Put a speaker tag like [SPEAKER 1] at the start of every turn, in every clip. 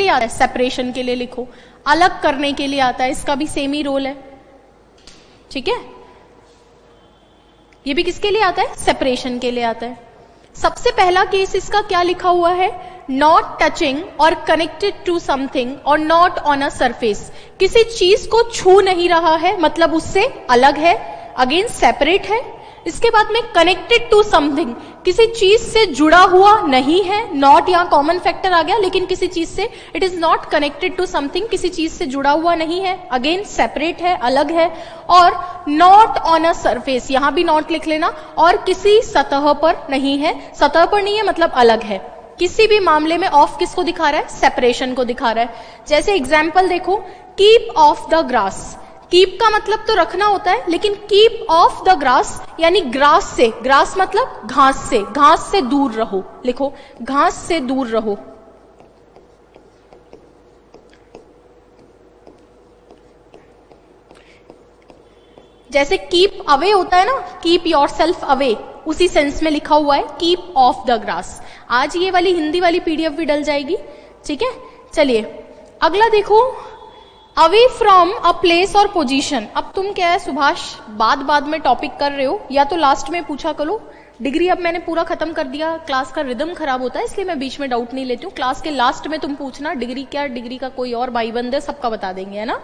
[SPEAKER 1] लिए आता है? सेपरेशन के लिए लिखो। अलग करने के लिए आता है, इसका भी सेम ही रोल है, ठीक है। ये भी किसके लिए आता है? सेपरेशन के लिए आता है। सबसे पहला केस इसका क्या लिखा हुआ है? नॉट टचिंग और कनेक्टेड टू समथिंग और नॉट ऑन अ सरफेस। किसी चीज को छू नहीं रहा है, मतलब उससे अलग है, अगेन सेपरेट है। इसके बाद में कनेक्टेड टू समथिंग, किसी चीज से जुड़ा हुआ नहीं है, नॉट यहाँ कॉमन फैक्टर आ गया, लेकिन किसी चीज से, it is not connected to something, किसी चीज से जुड़ा हुआ नहीं है, अगेन सेपरेट है, अलग है। और नॉट ऑन अ सरफेस, यहां भी नॉट लिख लेना, और किसी सतह पर नहीं है, सतह पर नहीं है मतलब अलग है। किसी भी मामले में ऑफ किसको दिखा रहा है? सेपरेशन को दिखा रहा है। जैसे एग्जाम्पल देखो, keep of the grass. Keep का मतलब तो रखना होता है, लेकिन कीप ऑफ द ग्रास यानी ग्रास से, ग्रास मतलब घास से, घास से दूर रहो, लिखो घास से दूर रहो। जैसे कीप अवे होता है ना, कीप योरसेल्फ अवे, उसी सेंस में लिखा हुआ है कीप ऑफ द ग्रास। आज ये वाली हिंदी वाली पीडीएफ भी डल जाएगी, ठीक है। चलिए अगला देखो, अवे फ्रॉम अ प्लेस और पोजीशन। अब तुम क्या है सुभाष, बाद में टॉपिक कर रहे हो, या तो लास्ट में पूछा करो। डिग्री अब मैंने पूरा खत्म कर दिया, क्लास का रिदम खराब होता है, इसलिए मैं बीच में डाउट नहीं लेती हूँ। क्लास के लास्ट में तुम पूछना डिग्री क्या, डिग्री का कोई और भाईबंद है, सबका बता देंगे, है ना।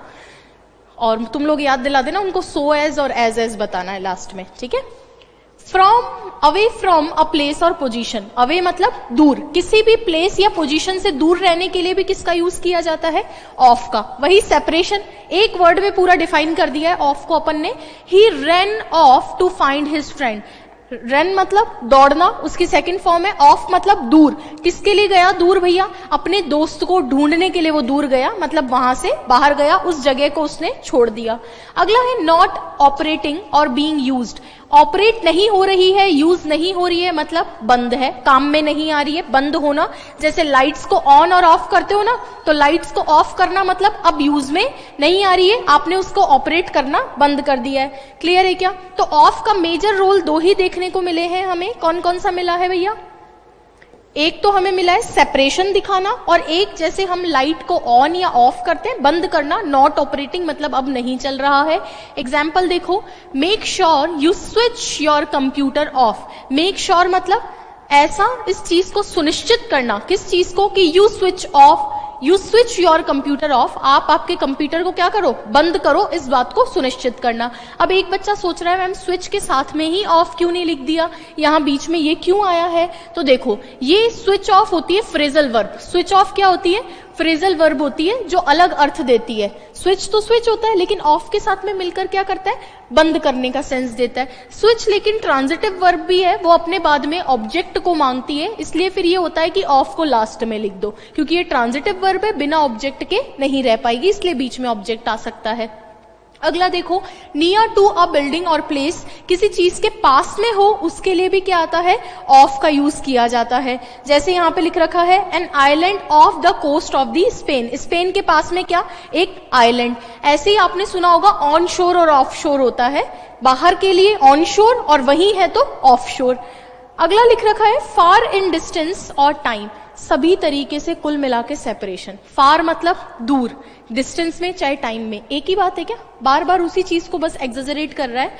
[SPEAKER 1] और तुम लोग याद दिला देना उनको, सो एज और एज बताना है लास्ट में, ठीक है। From, away from a place और पोजीशन। अवे मतलब दूर, किसी भी प्लेस या पोजीशन से दूर रहने के लिए भी किसका यूज किया जाता है? ऑफ का। वही सेपरेशन एक वर्ड में पूरा डिफाइन कर दिया है ऑफ को अपन ने। He run off to find his friend. Run मतलब दौड़ना, उसकी सेकंड फॉर्म है। ऑफ मतलब दूर, किसके लिए गया दूर भैया? अपने दोस्त को ढूंढने के लिए वो दूर गया, मतलब वहां से बाहर गया, उस जगह को उसने छोड़ दिया। अगला है नॉट ऑपरेटिंग और बीइंग यूज्ड। ऑपरेट नहीं हो रही है, यूज नहीं हो रही है, मतलब बंद है, काम में नहीं आ रही है, बंद होना। जैसे लाइट्स को ऑन और ऑफ करते हो ना, तो लाइट्स को ऑफ करना मतलब अब यूज में नहीं आ रही है, आपने उसको ऑपरेट करना बंद कर दिया है। क्लियर है क्या? तो ऑफ का मेजर रोल दो ही देखने को मिले हैं हमें। कौन कौन सा मिला है भैया? एक तो हमें मिला है सेपरेशन दिखाना, और एक जैसे हम लाइट को ऑन या ऑफ करते हैं, बंद करना। नॉट ऑपरेटिंग मतलब अब नहीं चल रहा है। एग्जाम्पल देखो, make sure you switch your computer of. Make sure मतलब ऐसा, इस चीज को सुनिश्चित करना। किस चीज को? कि you switch off, you switch your computer of, आप आपके कंप्यूटर को क्या करो? बंद करो, इस बात को सुनिश्चित करना। अब एक बच्चा सोच रहा है मैम स्विच के साथ में ही ऑफ क्यों नहीं लिख दिया, यहाँ बीच में ये क्यों आया है? तो देखो, ये स्विच ऑफ होती है फ्रेजल वर्ब। स्विच ऑफ क्या होती है? फ्रेजल वर्ब होती है जो अलग अर्थ देती है। स्विच तो स्विच होता है, लेकिन ऑफ के साथ में मिलकर क्या करता है? बंद करने का सेंस देता है। स्विच लेकिन ट्रांजिटिव वर्ब भी है, वो अपने बाद में ऑब्जेक्ट को मांगती है, इसलिए फिर ये होता है कि ऑफ को लास्ट में लिख दो, क्योंकि ये ट्रांजिटिव वर्ब है, बिना ऑब्जेक्ट के नहीं रह पाएगी, इसलिए बीच में ऑब्जेक्ट आ सकता है। अगला देखो, नियर टू अ बिल्डिंग और प्लेस, किसी चीज के पास में हो, उसके लिए भी क्या आता है? ऑफ का यूज किया जाता है। जैसे यहाँ पे लिख रखा है an island off the coast of the Spain. Spain के पास में क्या? एक आइलैंड। ऐसे ही आपने सुना होगा ऑन शोर और ऑफ शोर होता है, बाहर के लिए ऑन शोर और वहीं है तो ऑफ शोर। अगला लिख रखा है फार इन डिस्टेंस और टाइम। सभी तरीके से कुल मिला के सेपरेशन। फार मतलब दूर, डिस्टेंस में चाहे टाइम में, एक ही बात है क्या? बार बार उसी चीज को बस एक्सजरेट कर रहा है।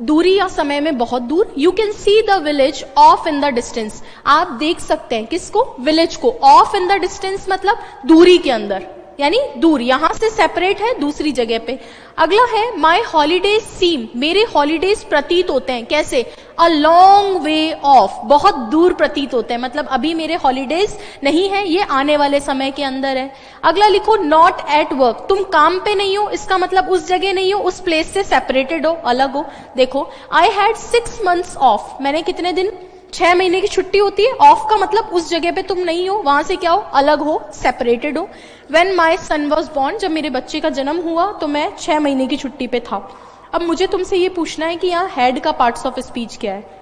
[SPEAKER 1] दूरी या समय में बहुत दूर। You can see the village of in the distance. आप देख सकते हैं किसको? विलेज को। ऑफ इन द डिस्टेंस मतलब दूरी के अंदर, यानी दूर, यहां से सेपरेट है दूसरी जगह पे। अगला है माई हॉलीडेज सीम। मेरे हॉलीडेज प्रतीत होते हैं कैसे? अ लॉन्ग वे ऑफ, बहुत दूर प्रतीत होते हैं, मतलब अभी मेरे हॉलीडेज नहीं है, ये आने वाले समय के अंदर है। अगला लिखो नॉट एट वर्क। तुम काम पे नहीं हो, इसका मतलब उस जगह नहीं हो, उस प्लेस से सेपरेटेड हो, अलग हो। देखो आई हैड 6 months ऑफ। मैंने कितने दिन? 6 महीने की छुट्टी होती है। ऑफ का मतलब उस जगह पे तुम नहीं हो, वहां से क्या हो? अलग हो, सेपरेटेड हो। When my son was born, जब मेरे बच्चे का जन्म हुआ तो मैं 6 महीने की छुट्टी पे था। अब मुझे तुमसे ये पूछना है कि यहाँ हेड का पार्ट्स ऑफ स्पीच क्या है?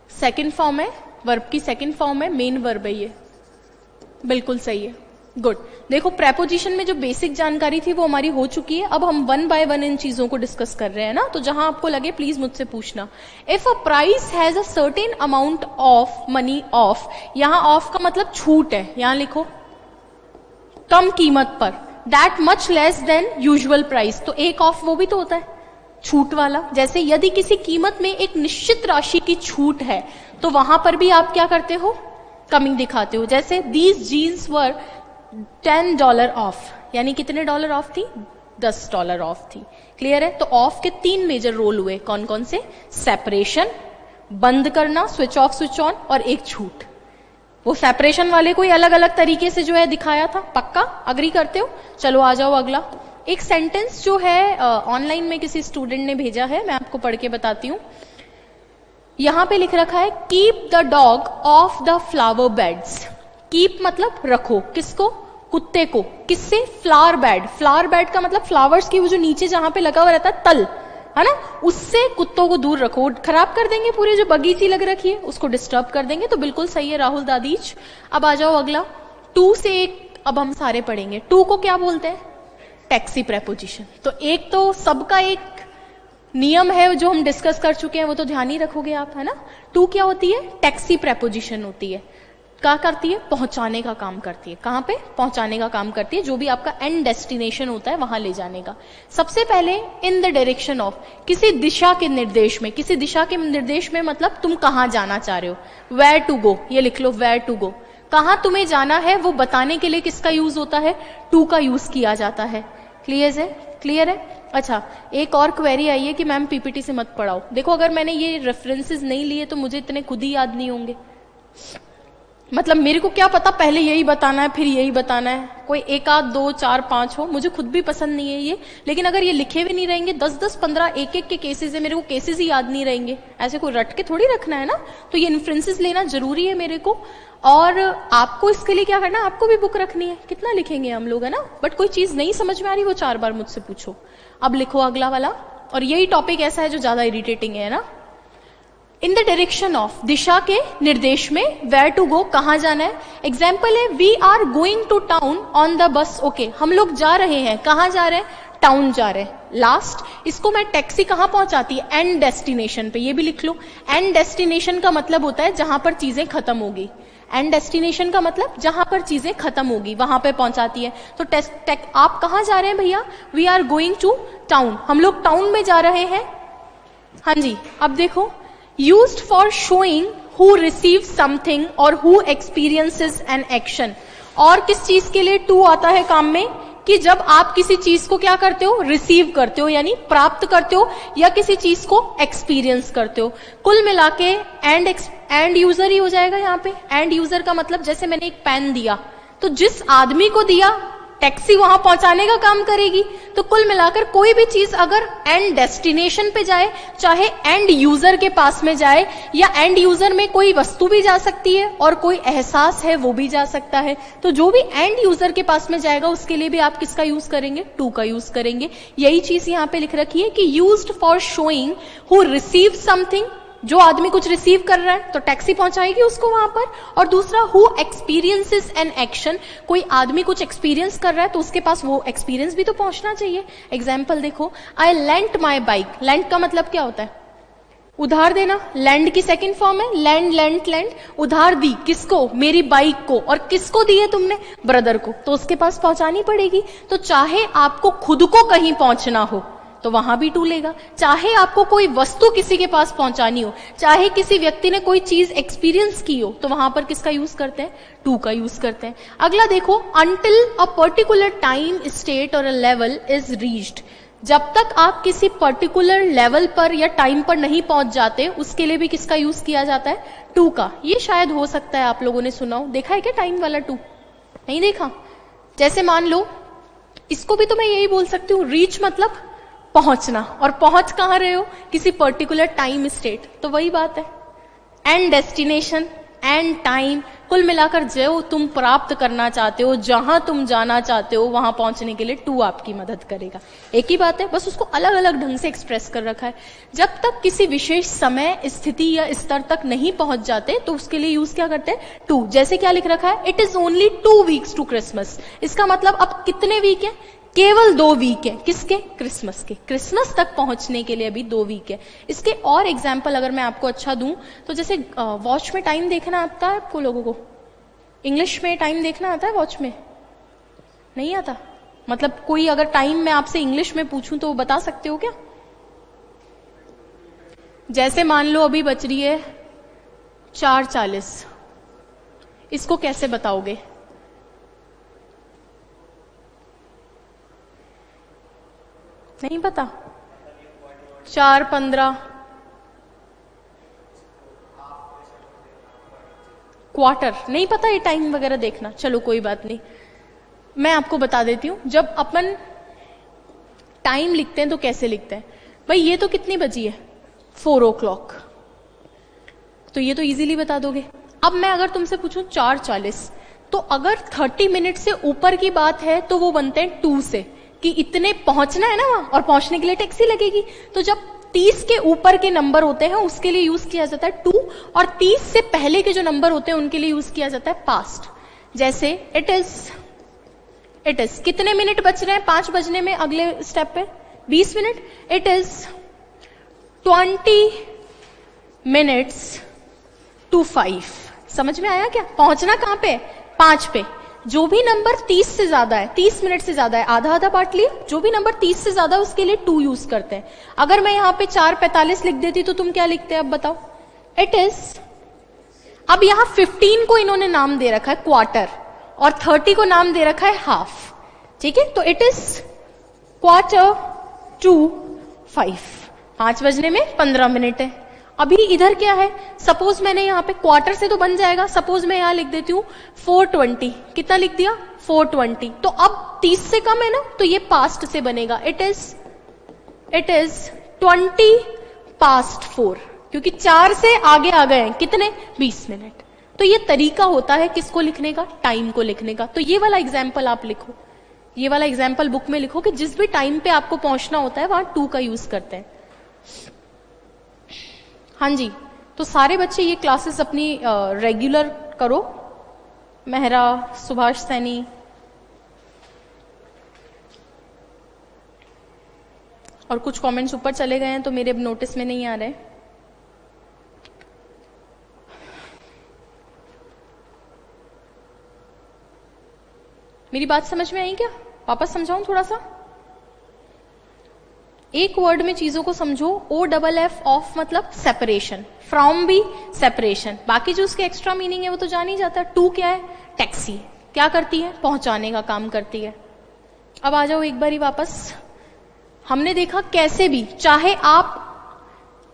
[SPEAKER 1] सेकंड फॉर्म है, वर्ब की सेकंड फॉर्म है, मेन वर्ब है ये। बिल्कुल सही है, गुड। देखो प्रेपोजिशन में जो बेसिक जानकारी थी वो हमारी हो चुकी है, अब हम 1 बाय 1 इन चीजों को डिस्कस कर रहे हैं ना, तो जहां आपको लगे प्लीज मुझसे पूछना। If a price has a certain amount of money of, यहां ऑफ का मतलब छूट है, यहां लिखो कम कीमत पर, that much less than usual price, तो एक ऑफ वो भी तो होता है छूट वाला। जैसे यदि किसी कीमत में एक निश्चित राशि की छूट है तो वहां पर भी आप क्या करते हो, कमी दिखाते हो। जैसे दीज जीन्स वर $10 ऑफ, यानी कितने डॉलर ऑफ थी, $10 ऑफ थी। क्लियर है? तो ऑफ के 3 मेजर रोल हुए, कौन कौन से, सेपरेशन, बंद करना, स्विच ऑफ स्विच ऑन, और एक छूट। वो सेपरेशन वाले कोई अलग अलग तरीके से जो है दिखाया था, पक्का अग्री करते हो? चलो आ जाओ अगला। एक सेंटेंस जो है ऑनलाइन में किसी स्टूडेंट ने भेजा है, मैं आपको पढ़ के बताती हूं। यहां पे लिख रखा है keep the dog of the flower beds. Keep मतलब रखो, किसको, कुत्ते को, किससे, फ्लावर बेड। फ्लावर बेड का मतलब फ्लावर्स की वो जो नीचे जहां पे लगा हुआ रहता है तल, है ना, उससे कुत्तों को दूर रखो, खराब कर देंगे पूरी जो बगीची लग रखी है, उसको डिस्टर्ब कर देंगे। तो बिल्कुल सही है राहुल दादीज। अब आ जाओ अगला, टू से एक अब हम सारे पढ़ेंगे। टू को क्या बोलते हैं, टैक्सी प्रेपोजिशन। तो एक तो सबका एक नियम है जो हम डिस्कस कर चुके हैं, वो तो ध्यान ही रखोगे आप, है ना। टू क्या होती है, टैक्सी प्रेपोजिशन होती है। क्या करती है, पहुंचाने का काम करती है। कहां पे, पहुंचाने का काम करती है, जो भी आपका एंड डेस्टिनेशन होता है वहां ले जाने का। सबसे पहले इन द डायरेक्शन ऑफ, किसी दिशा के निर्देश में। किसी दिशा के निर्देश में मतलब तुम कहां जाना चाह रहे हो, वेयर टू गो, ये लिख लो, वेयर टू गो। कहां तुम्हें जाना है वो बताने के लिए किसका यूज होता है, टू का यूज किया जाता है। क्लियर है, क्लियर है। अच्छा, एक और क्वेरी आई है कि मैम पीपीटी से मत पढ़ाओ। देखो अगर मैंने ये रेफरेंसेस नहीं लिए तो मुझे इतने खुद ही याद नहीं होंगे। मतलब मेरे को क्या पता पहले यही बताना है फिर यही बताना है, कोई 1 आध 2 4 5 हो, मुझे खुद भी पसंद नहीं है ये। लेकिन अगर ये लिखे भी नहीं रहेंगे, 10 15 एक के केसेस है, मेरे को केसेस ही याद नहीं रहेंगे, ऐसे कोई रट के थोड़ी रखना है ना। तो ये इन्फ्रेंसेस लेना जरूरी है मेरे को। और आपको इसके लिए क्या करना है, आपको भी बुक रखनी है, कितना लिखेंगे हम लोग, है ना। बट कोई चीज नहीं समझ में आ रही वो 4 बार मुझसे पूछो। अब लिखो अगला वाला, और यही टॉपिक ऐसा है जो ज्यादा इरिटेटिंग है ना। इन द डायरेक्शन ऑफ, दिशा के निर्देश में, वेयर टू गो, कहां जाना है। एग्जाम्पल है we are going to town on the bus. Okay, हम लोग जा रहे हैं, कहां जा रहे हैं, टाउन जा रहे हैं। लास्ट, इसको मैं टैक्सी कहां पहुंचाती है, एंड डेस्टिनेशन पे, ये भी लिख लो। एंड डेस्टिनेशन का मतलब होता है जहां पर चीजें खत्म होगी। एंड डेस्टिनेशन का मतलब जहां पर चीजें खत्म होगी वहां पे पहुंचाती है। तो आप कहां जा रहे हैं भैया, we are going to town, हम लोग टाउन में जा रहे हैं। हाँ जी, अब देखो, used for showing who receives something or who experiences an action। और किस चीज के लिए टू आता है काम में, कि जब आप किसी चीज को क्या करते हो, रिसीव करते हो, यानी प्राप्त करते हो, या किसी चीज को एक्सपीरियंस करते हो। कुल मिला के एंड यूजर ही हो जाएगा यहाँ पे। एंड यूजर का मतलब जैसे मैंने एक पेन दिया तो जिस आदमी को दिया टैक्सी वहां पहुंचाने का काम करेगी। तो कुल मिलाकर कोई भी चीज अगर एंड डेस्टिनेशन पे जाए, चाहे एंड यूजर के पास में जाए, या एंड यूजर में कोई वस्तु भी जा सकती है और कोई एहसास है वो भी जा सकता है। तो जो भी एंड यूजर के पास में जाएगा उसके लिए भी आप किसका यूज करेंगे, टू का यूज करेंगे। यही चीज यहाँ पे लिख रखी है कि used for showing who receive something, जो आदमी कुछ रिसीव कर रहा है तो टैक्सी पहुंचाएगी उसको वहां पर। और दूसरा, हु एक्सपीरियंसेस एन एक्शन, कोई आदमी कुछ एक्सपीरियंस कर रहा है तो उसके पास वो एक्सपीरियंस भी तो पहुंचना चाहिए। एग्जाम्पल देखो, आई लेंट माई बाइक। लेंट का मतलब क्या होता है, उधार देना। लैंड की सेकंड फॉर्म है लैंड, लेंट, लैंड। उधार दी किसको, मेरी बाइक को। और किसको दी है तुमने, ब्रदर को, तो उसके पास पहुंचानी पड़ेगी। तो चाहे आपको खुद को कहीं पहुंचना हो तो वहां भी टू लेगा, चाहे आपको कोई वस्तु किसी के पास पहुंचानी हो, चाहे किसी व्यक्ति ने कोई चीज एक्सपीरियंस की हो, तो वहां पर किसका यूज करते हैं, टू का यूज करते हैं। अगला देखो, until a particular time, state और अ लेवल इज रीच्ड। जब तक आप किसी पर्टिकुलर लेवल पर या टाइम पर नहीं पहुंच जाते उसके लिए भी किसका यूज किया जाता है, टू का। ये शायद हो सकता है आप लोगों ने सुना हो, देखा है क्या टाइम वाला टू, नहीं देखा। जैसे मान लो, इसको भी तो मैं यही बोल सकती हूँ, रीच मतलब पहुंचना, और पहुंच कहां रहे हो, किसी पर्टिकुलर टाइम स्टेट, तो वही बात है। एंड डेस्टिनेशन, एंड टाइम, कुल मिलाकर जो तुम प्राप्त करना चाहते हो, जहां तुम जाना चाहते हो, वहां पहुंचने के लिए टू आपकी मदद करेगा। एक ही बात है, बस उसको अलग अलग ढंग से एक्सप्रेस कर रखा है। जब तक किसी विशेष समय, स्थिति या स्तर तक नहीं पहुंच जाते तो उसके लिए यूज क्या करते हैं, टू। जैसे क्या लिख रखा है, it is only 2 weeks to Christmas. इसका मतलब अब कितने वीक है, केवल 2 वीक है। किसके, क्रिसमस के। क्रिसमस तक पहुंचने के लिए अभी 2 वीक है। इसके और एग्जाम्पल अगर मैं आपको अच्छा दूं तो जैसे वॉच में टाइम देखना आता है आपको लोगों को, इंग्लिश में टाइम देखना आता है, वॉच में नहीं आता। मतलब कोई अगर टाइम मैं आपसे इंग्लिश में पूछूं तो बता सकते हो क्या? जैसे मान लो अभी बज रही है 4:40, इसको कैसे बताओगे? नहीं पता? 4:15, क्वार्टर, नहीं पता ये टाइम वगैरह देखना। चलो कोई बात नहीं, मैं आपको बता देती हूं। जब अपन टाइम लिखते हैं तो कैसे लिखते हैं, भाई ये तो कितनी बजी है, 4 o'clock, तो ये तो इजीली बता दोगे। अब मैं अगर तुमसे पूछूं 4:40, तो अगर 30 मिनट से ऊपर की बात है तो वो बनते हैं 2 से, कि इतने पहुंचना है ना वहां, और पहुंचने के लिए टैक्सी लगेगी। तो जब 30 के ऊपर के नंबर होते हैं उसके लिए यूज किया जाता है 2, और 30 से पहले के जो नंबर होते हैं उनके लिए यूज किया जाता है पास्ट। जैसे इट इज कितने मिनट बच रहे हैं 5 बजने में, अगले स्टेप पे 20 minute. It is 20 minutes to 5। समझ में आया क्या? पहुंचना कहां पे, 5 पे। जो भी नंबर 30 से ज्यादा है, 30 मिनट से ज्यादा है, आधा आधा बांट लिया, जो भी नंबर 30 से ज्यादा है उसके लिए 2 यूज करते हैं। अगर मैं यहां पे 4:45 लिख देती तो तुम क्या लिखते अब बताओ? इट इज, अब यहां 15 को इन्होंने नाम दे रखा है क्वार्टर, और 30 को नाम दे रखा है हाफ, ठीक है? तो इट इज 4:45, 5 बजने में 15 मिनट है। अभी इधर क्या है, सपोज मैंने यहाँ पे क्वार्टर से तो बन जाएगा, सपोज मैं यहाँ लिख देती हूँ 4:20, कितना लिख दिया, 4:20। तो अब 30 से कम है ना, तो ये पास्ट से बनेगा, इट इज 4:20, क्योंकि 4 से आगे आ गए हैं कितने, 20 मिनट। तो ये तरीका होता है किसको लिखने का, टाइम को लिखने का। तो ये वाला एग्जाम्पल आप लिखो, ये वाला एग्जाम्पल बुक में लिखो कि जिस भी टाइम पे आपको पहुंचना होता है वहां 2 का यूज करते हैं। हाँ जी, तो सारे बच्चे ये क्लासेस अपनी रेगुलर करो। मेहरा, सुभाष सैनी, और कुछ कमेंट्स ऊपर चले गए हैं तो मेरे अब नोटिस में नहीं आ रहे। मेरी बात समझ में आई क्या? वापस समझाऊं थोड़ा सा? एक वर्ड में चीजों को समझो। OFF ऑफ मतलब सेपरेशन, फ्रॉम भी सेपरेशन, बाकी जो उसके एक्स्ट्रा मीनिंग है वो तो जान ही जाता है। 2 क्या है, टैक्सी, क्या करती है, पहुंचाने का काम करती है। अब आ जाओ एक बारी वापस। हमने देखा कैसे भी, चाहे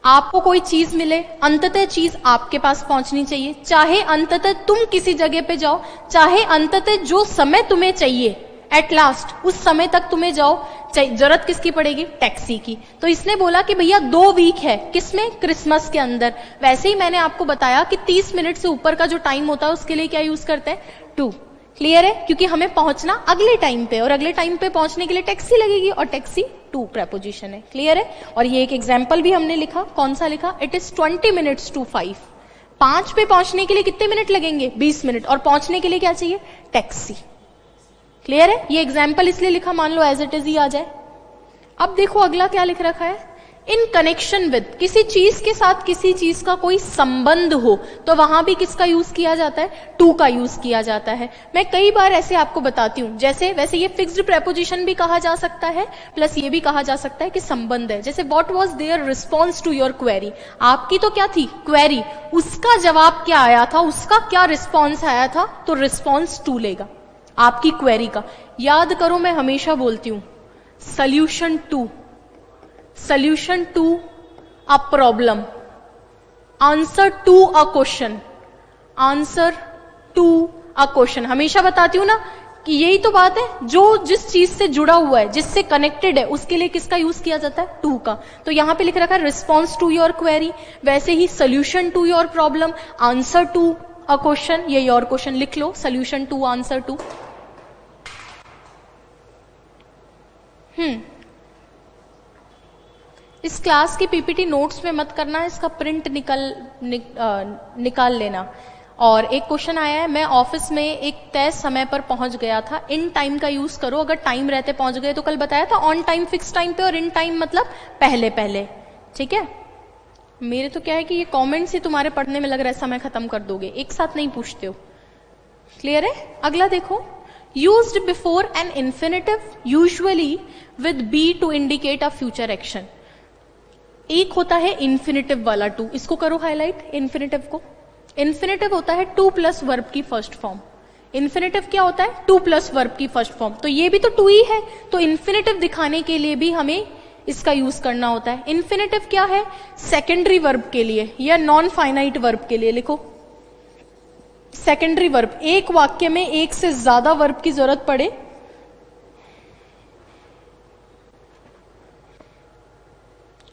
[SPEAKER 1] आपको कोई चीज मिले, अंततः चीज आपके पास पहुंचनी चाहिए। चाहे अंततः तुम किसी जगह पे जाओ, चाहे अंततः जो समय तुम्हें चाहिए एट लास्ट उस समय तक तुम्हें जाओ, जरूरत किसकी पड़ेगी, टैक्सी की। तो इसने बोला कि भैया 2 वीक है, किसमें, क्रिसमस के अंदर। वैसे ही मैंने आपको बताया कि 30 मिनट से ऊपर का जो टाइम होता है उसके लिए क्या यूज करते हैं, 2। क्लियर है? क्योंकि हमें पहुंचना अगले टाइम पे, और अगले टाइम पे पहुंचने के लिए टैक्सी लगेगी, और टैक्सी 2 प्रेपोजिशन है। क्लियर है? और ये एक एग्जाम्पल भी हमने लिखा, कौन सा लिखा, इट इज 20 minutes to 5। 5 पे पहुंचने के लिए कितने मिनट लगेंगे, 20 मिनट, और पहुंचने के लिए क्या चाहिए, टैक्सी। क्लियर है? ये एग्जाम्पल इसलिए लिखा, मान लो एज इट इज ही आ जाए। अब देखो अगला क्या लिख रखा है, इन कनेक्शन विद, किसी चीज के साथ किसी चीज का कोई संबंध हो तो वहां भी किसका यूज किया जाता है, 2 का यूज किया जाता है। मैं कई बार ऐसे आपको बताती हूं, जैसे वैसे ये फिक्स्ड प्रेपोजिशन भी कहा जा सकता है, प्लस ये भी कहा जा सकता है कि संबंध है। जैसे what was their response to your query, आपकी तो क्या थी, क्वेरी, उसका जवाब क्या आया था, उसका क्या रिस्पॉन्स आया था, तो रिस्पॉन्स 2 लेगा आपकी क्वेरी का। याद करो, मैं हमेशा बोलती हूं, solution to a problem, answer to a question, answer to a question. हमेशा बताती हूं ना कि यही तो बात है, जो जिस चीज से जुड़ा हुआ है, जिससे कनेक्टेड है, उसके लिए किसका यूज किया जाता है, 2 का। तो यहां पे लिख रखा है रिस्पॉन्स टू योर क्वेरी, वैसे ही solution to your problem, answer to a question, ये योर क्वेश्चन लिख लो, सोल्यूशन टू, आंसर टू। इस क्लास की पीपीटी नोट्स में मत करना, इसका प्रिंट निकाल लेना। और एक क्वेश्चन आया है, मैं ऑफिस में एक तय समय पर पहुंच गया था, इन टाइम का यूज करो। अगर टाइम रहते पहुंच गए तो कल बताया था ऑन टाइम फिक्स टाइम पे, और इन टाइम मतलब पहले पहले। ठीक है, मेरे तो क्या है कि ये कमेंट्स ही तुम्हारे पढ़ने में लग रहा है समय खत्म कर दोगे, एक साथ नहीं पूछते हो। क्लियर है? अगला देखो, used before an infinitive usually with be to indicate a future action. एक होता है इन्फिनेटिव वाला टू, इसको करो हाईलाइट इन्फिनेटिव को। इन्फिनेटिव होता है टू प्लस वर्ब की फर्स्ट फॉर्म। इन्फिनेटिव क्या होता है? टू प्लस वर्ब की फर्स्ट फॉर्म। तो ये भी तो टू ही है, तो इन्फिनेटिव दिखाने के लिए भी हमें इसका यूज करना होता है। इन्फिनेटिव क्या है? सेकेंडरी वर्ब के लिए या नॉन फाइनाइट वर्ब के लिए। लिखो सेकेंडरी वर्ब, एक वाक्य में एक से ज्यादा वर्ब की जरूरत पड़े,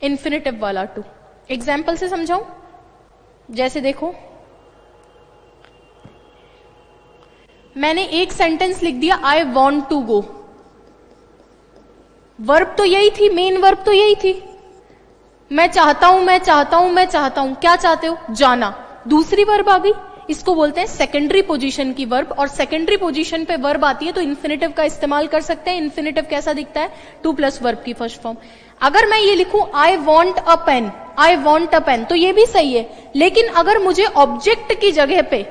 [SPEAKER 1] इन्फिनेटिव वाला टू। एग्जाम्पल से समझाऊं, जैसे देखो मैंने एक सेंटेंस लिख दिया, I want to go. Verb तो यही थी, मेन वर्ब तो यही थी, मैं चाहता हूं, मैं चाहता हूं, मैं चाहता हूं। क्या चाहते हो? जाना। दूसरी वर्ब आ गई, इसको बोलते हैं सेकेंडरी पोजीशन की वर्ब। और सेकेंडरी पोजीशन पे वर्ब आती है तो इन्फिनेटिव का इस्तेमाल कर सकते हैं। इन्फिनेटिव कैसा दिखता है? टू प्लस वर्ब की फर्स्ट फॉर्म। अगर मैं ये लिखूं I want a pen, I want a pen, तो ये भी सही है। लेकिन अगर मुझे ऑब्जेक्ट की जगह पे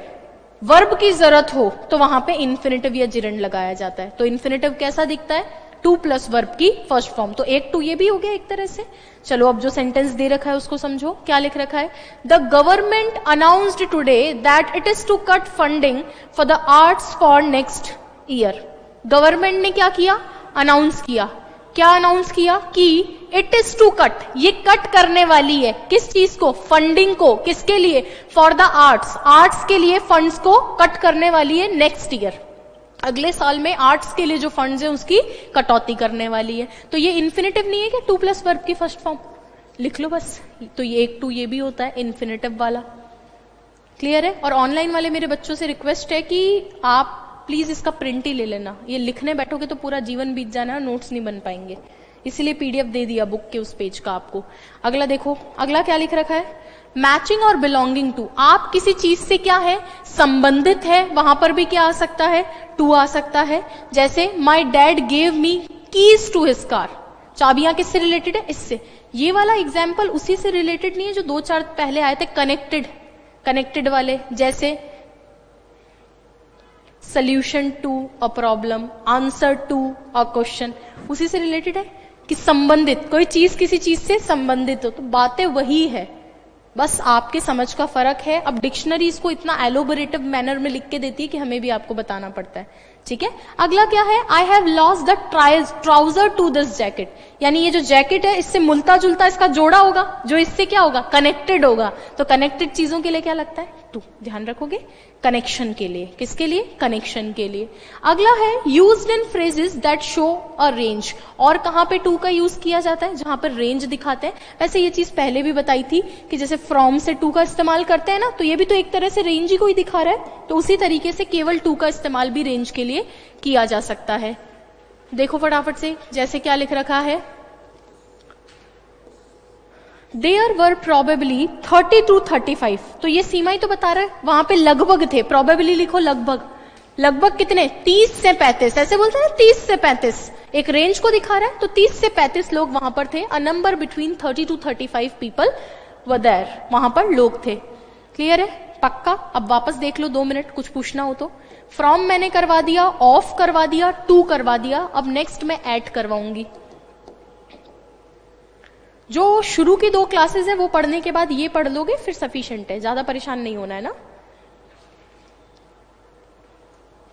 [SPEAKER 1] वर्ब की जरूरत हो तो वहां पे इन्फिनेटिव या जिरेंड लगाया जाता है। तो इन्फिनेटिव कैसा दिखता है? टू प्लस वर्ब की फर्स्ट फॉर्म। तो एक टू ये भी हो गया एक तरह से। चलो अब जो सेंटेंस दे रखा है उसको समझो, क्या लिख रखा है? The government announced today that it is to cut funding for the arts for next year. Government ने क्या किया? अनाउंस किया। क्या अनाउंस किया? कि इट इज टू कट, ये कट करने वाली है। किस चीज को? फंडिंग को। किसके लिए? फॉर द आर्ट्स, आर्ट्स के लिए फंड्स को कट करने वाली है नेक्स्ट ईयर। अगले साल में आर्ट्स के लिए जो फंड्स है उसकी कटौती करने वाली है। तो ये इन्फिनेटिव नहीं है क्या? टू प्लस वर्ब की फर्स्ट फॉर्म। लिख लो बस। तो ये एक टू ये भी होता है इन्फिनेटिव वाला। क्लियर है? और ऑनलाइन वाले मेरे बच्चों से रिक्वेस्ट है कि आप प्लीज इसका प्रिंट ही ले लेना, ये लिखने बैठोगे तो पूरा जीवन बीत जाना, नोट्स नहीं बन पाएंगे। इसीलिए पीडीएफ दे दिया बुक के उस पेज का आपको। अगला देखो, अगला क्या लिख रखा है? मैचिंग और बिलोंगिंग टू। आप किसी चीज से क्या है? संबंधित है, वहां पर भी क्या आ सकता है? टू आ सकता है। जैसे my dad gave me keys to his car. चाबियां किससे रिलेटेड है? इससे। ये वाला एग्जाम्पल उसी से रिलेटेड नहीं है जो दो चार पहले आए थे, कनेक्टेड, कनेक्टेड वाले। जैसे solution to a problem, answer to a question, उसी से रिलेटेड है कि संबंधित, कोई चीज किसी चीज से संबंधित हो। तो बातें वही है, बस आपके समझ का फर्क है। अब डिक्शनरी इसको इतना एलोबरेटिव मैनर में लिख के देती है कि हमें भी आपको बताना पड़ता है। ठीक है? अगला क्या है? I have lost the trouser to this jacket. यानी ये जो जैकेट है इससे मिलता जुलता इसका जोड़ा होगा, जो इससे क्या होगा? कनेक्टेड होगा। तो कनेक्टेड चीजों के लिए क्या लगता है? टू। ध्यान रखोगे? कनेक्शन के लिए। किसके लिए? कनेक्शन के लिए। अगला है used in phrases that show a range. और कहां पे टू का यूज किया जाता है? जहां पर रेंज दिखाते हैं। वैसे ये चीज पहले भी बताई थी कि जैसे फ्रॉम से टू का इस्तेमाल करते हैं ना, तो ये भी तो एक तरह से रेंज ही कोई दिखा रहा है। तो उसी तरीके से केवल टू का इस्तेमाल भी रेंज के लिए किया जा सकता है। देखो फटाफट से, जैसे क्या लिख रखा है? There were probably 30 to 35। तो ये सीमा ही तो बता रहा है, वहां पे लगभग थे। प्रोबेबली लिखो लगभग। लगभग कितने? 30 से 35। ऐसे बोलते हैं 30 से 35, एक रेंज को दिखा रहा है। तो 30 से 35 लोग वहां पर थे। A number between 30 to 35 people were there. वहां पर लोग थे। क्लियर है? पक्का? अब वापस देख लो 2 मिनट, कुछ पूछना हो तो। फ्रॉम मैंने करवा दिया, ऑफ करवा दिया, टू करवा दिया। अब नेक्स्ट मैं ऐड करवाऊंगी। जो शुरू की 2 क्लासेस है वो पढ़ने के बाद ये पढ़ लोगे, फिर सफिशिएंट है, ज्यादा परेशान नहीं होना है ना।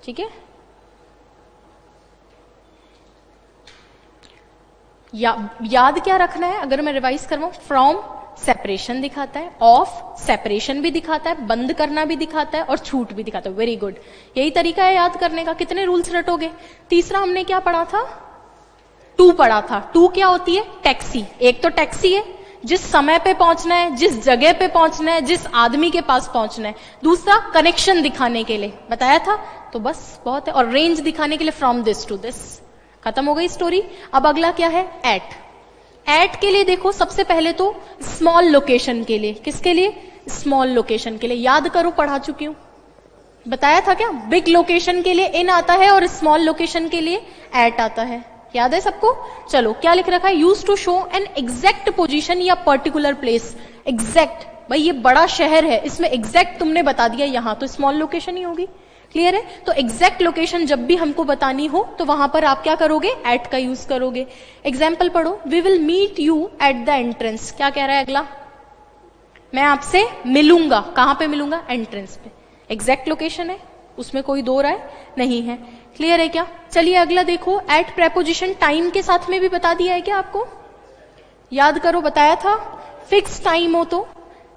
[SPEAKER 1] ठीक है? याद क्या रखना है अगर मैं रिवाइज करवाऊं? फ्रॉम सेपरेशन दिखाता है, ऑफ सेपरेशन भी दिखाता है, बंद करना भी दिखाता है, और छूट भी दिखाता है। वेरी गुड, यही तरीका है याद करने का। कितने रूल्स रटोगे? तीसरा हमने क्या पढ़ा था? टू पढ़ा था। टू क्या होती है? टैक्सी। एक तो टैक्सी है जिस समय पे पहुंचना है, जिस जगह पे पहुंचना है, जिस आदमी के पास पहुंचना है। दूसरा कनेक्शन दिखाने के लिए बताया था, तो बस बहुत है। और रेंज दिखाने के लिए फ्रॉम दिस टू दिस। खत्म हो गई स्टोरी। अब अगला क्या है, एट। एट के लिए देखो, सबसे पहले तो स्मॉल लोकेशन के लिए, किसके लिए, स्मॉल लोकेशन के लिए। याद करो, पढ़ा चुकी हूं, बताया था क्या, बिग लोकेशन के लिए इन आता है और स्मॉल लोकेशन के लिए एट आता है। याद है सबको? चलो, क्या लिख रखा है, use to show an exact position या पर्टिकुलर प्लेस। एग्जैक्ट, भाई ये बड़ा शहर है, इसमें एग्जैक्ट तुमने बता दिया, यहां तो स्मॉल लोकेशन ही होगी। क्लियर है? तो एग्जैक्ट लोकेशन जब भी हमको बतानी हो तो वहां पर आप क्या करोगे, एट का यूज करोगे। एग्जाम्पल पढ़ो, we will meet you at the entrance. क्या कह रहा है अगला, मैं आपसे मिलूंगा। कहां पे मिलूंगा, एंट्रेंस पे। एग्जैक्ट लोकेशन है, उसमें कोई दो राय नहीं है। क्लियर है क्या? चलिए अगला देखो, एट प्रेपोजिशन टाइम के साथ में भी बता दिया है क्या आपको? याद करो, बताया था। फिक्स टाइम हो तो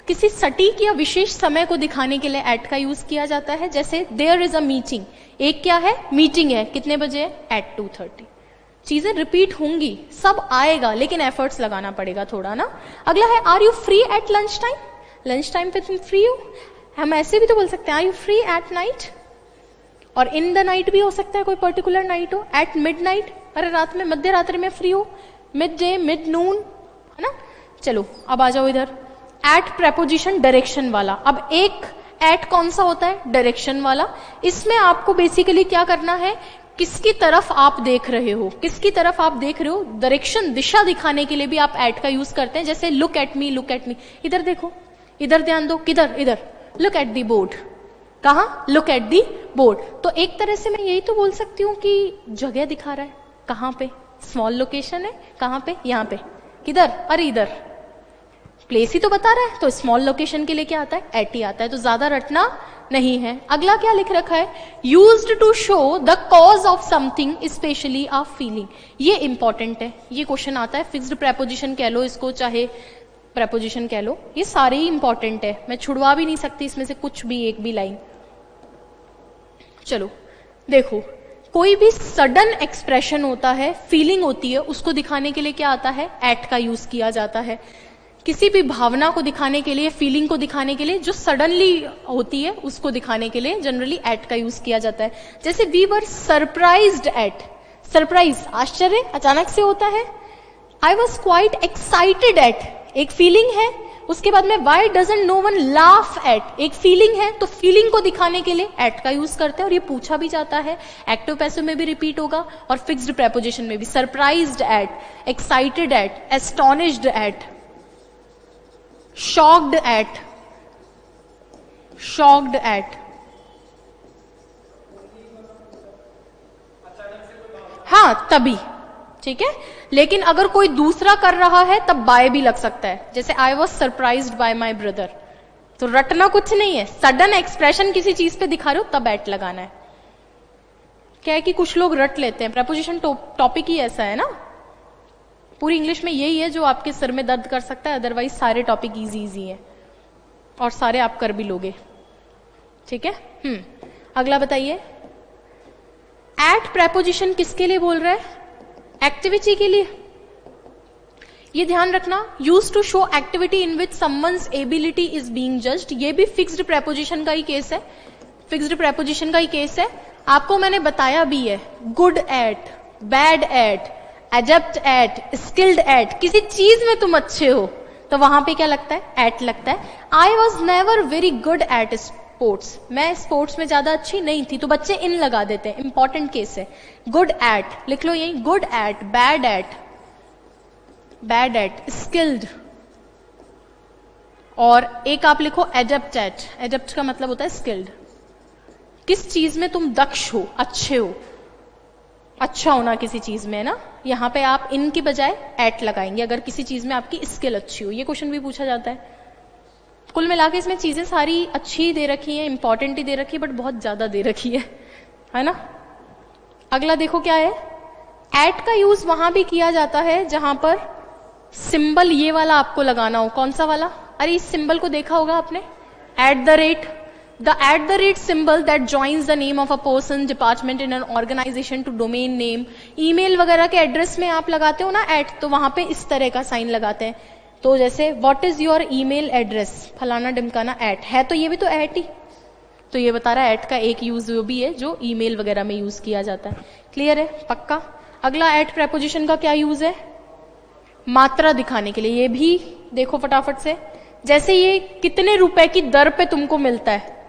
[SPEAKER 1] किसी सटीक या विशेष समय को दिखाने के लिए एट का यूज किया जाता है। जैसे देयर इज अ मीटिंग, एक क्या है, मीटिंग है, कितने बजे है, एट 2:30। चीजें रिपीट होंगी, सब आएगा, लेकिन एफर्ट्स लगाना पड़ेगा थोड़ा ना। अगला है, are you free at lunch time. Lunch time पे तुम फ्री हो। हम ऐसे भी तो बोल सकते हैं, are you free at night. और इन द नाइट भी हो सकता है, कोई पर्टिकुलर नाइट हो। एट मिड नाइट, अरे रात में, मध्य रात्रि में फ्री हो। मिड डे, मिड नून, है ना। चलो अब आ जाओ इधर, एट प्रेपोजिशन डायरेक्शन वाला। अब एक एट कौन सा होता है, डायरेक्शन वाला। इसमें आपको बेसिकली क्या करना है, किसकी तरफ आप देख रहे हो, किसकी तरफ आप देख रहे हो, डायरेक्शन, दिशा दिखाने के लिए भी आप एट का यूज करते हैं। जैसे look at me, look at me, इधर देखो, इधर ध्यान दो, किधर, इधर, लुक एट दी बोर्ड। कहा, लुक एट दी बोर्ड। तो एक तरह से मैं यही तो बोल सकती हूँ कि जगह दिखा रहा है। कहां पे, स्मॉल लोकेशन है, कहां पे, यहां पे, किधर, अरे इधर, प्लेस ही तो बता रहा है। तो स्मॉल लोकेशन के लिए क्या आता है, एट ही आता है। तो ज्यादा रटना नहीं है। अगला क्या लिख रखा है, used to show the cause of something specially a feeling. ये इंपॉर्टेंट है, ये क्वेश्चन आता है। फिक्स्ड प्रेपोजिशन कह लो इसको, चाहे प्रेपोजिशन कह लो, ये सारे ही इंपॉर्टेंट है। मैं छुड़वा भी नहीं सकती इसमें से कुछ भी, एक भी लाइन। चलो देखो, कोई भी सडन एक्सप्रेशन होता है, फीलिंग होती है, उसको दिखाने के लिए क्या आता है, एट का यूज किया जाता है। किसी भी भावना को दिखाने के लिए, फीलिंग को दिखाने के लिए, जो सडनली होती है उसको दिखाने के लिए जनरली एट का यूज किया जाता है। जैसे we were surprised at, surprise, आश्चर्य, अचानक से होता है। I was quite excited at, एक फीलिंग है। उसके बाद में why doesn't no one laugh at, एक फीलिंग है। तो फीलिंग को दिखाने के लिए एट का यूज करते हैं। और ये पूछा भी जाता है, एक्टिव पैसिव में भी रिपीट होगा और फिक्स्ड प्रेपोजिशन में भी। Surprised at, excited at, astonished at, shocked at, shocked at. हाँ तभी, ठीक है। लेकिन अगर कोई दूसरा कर रहा है तब बाय भी लग सकता है। जैसे I was surprised bye my brother, तो रटना कुछ नहीं है। सडन एक्सप्रेशन किसी चीज पे दिखा रहे हो तब एट लगाना है। क्या है कि कुछ लोग रट लेते हैं, प्रेपोजिशन टॉपिक ही ऐसा है ना, पूरी इंग्लिश में यही है जो आपके सिर में दर्द कर सकता है। अदरवाइज सारे टॉपिक इजी इजी है और सारे आप कर भी लोगे, ठीक है। अगला बताइए, एट प्रेपोजिशन किसके लिए बोल रहा है, एक्टिविटी के लिए। ये ध्यान रखना, use to show activity in which someone's ability is being judged. ये भी फिक्स्ड प्रेपोजिशन का ही केस है, फिक्स्ड प्रेपोजिशन का ही केस है। आपको मैंने बताया भी है, good at, bad at, adept at, skilled at. किसी चीज में तुम अच्छे हो तो वहां पे क्या लगता है, एट लगता है। I was never very good at sports, मैं स्पोर्ट्स में ज्यादा अच्छी नहीं थी, तो बच्चे इन लगा देते हैं, इंपॉर्टेंट केस है। गुड एट लिख लो यही, good at, bad eight, bad eight, skilled. और एक आप लिखो एडेप्ट एट, एडेप्ट का मतलब होता है स्किल्ड। किस चीज में तुम दक्ष हो, अच्छे हो, अच्छा होना किसी चीज में, है ना। यहां पे आप इन की बजाय एट लगाएंगे अगर किसी चीज में आपकी स्किल अच्छी हो। ये क्वेश्चन भी पूछा जाता है। कुल मिला के इसमें चीजें सारी अच्छी दे रखी हैं, इंपॉर्टेंट ही दे रखी है, बट बहुत ज्यादा दे रखी है ना। अगला देखो क्या है, एट का यूज वहां भी किया जाता है जहां पर सिंबल ये वाला आपको लगाना हो। कौन सा वाला, अरे इस सिंबल को देखा होगा आपने, at the rate. The at the rate symbol that joins the name of a person, department in an organization to domain name. Email वगैरह के एड्रेस में आप लगाते हो ना एट, तो वहां पे इस तरह का साइन लगाते हैं। तो जैसे what is your email address फलाना डिमकाना एट है, तो ये भी तो एट ही, तो ये बता रहा है एट का एक यूज वो भी है जो ईमेल वगैरह में यूज किया जाता है। क्लियर है? पक्का। अगला एट प्रेपोजिशन का क्या यूज है? मात्रा दिखाने के लिए। ये भी देखो फटाफट से, जैसे ये कितने रुपए की दर पे तुमको मिलता है,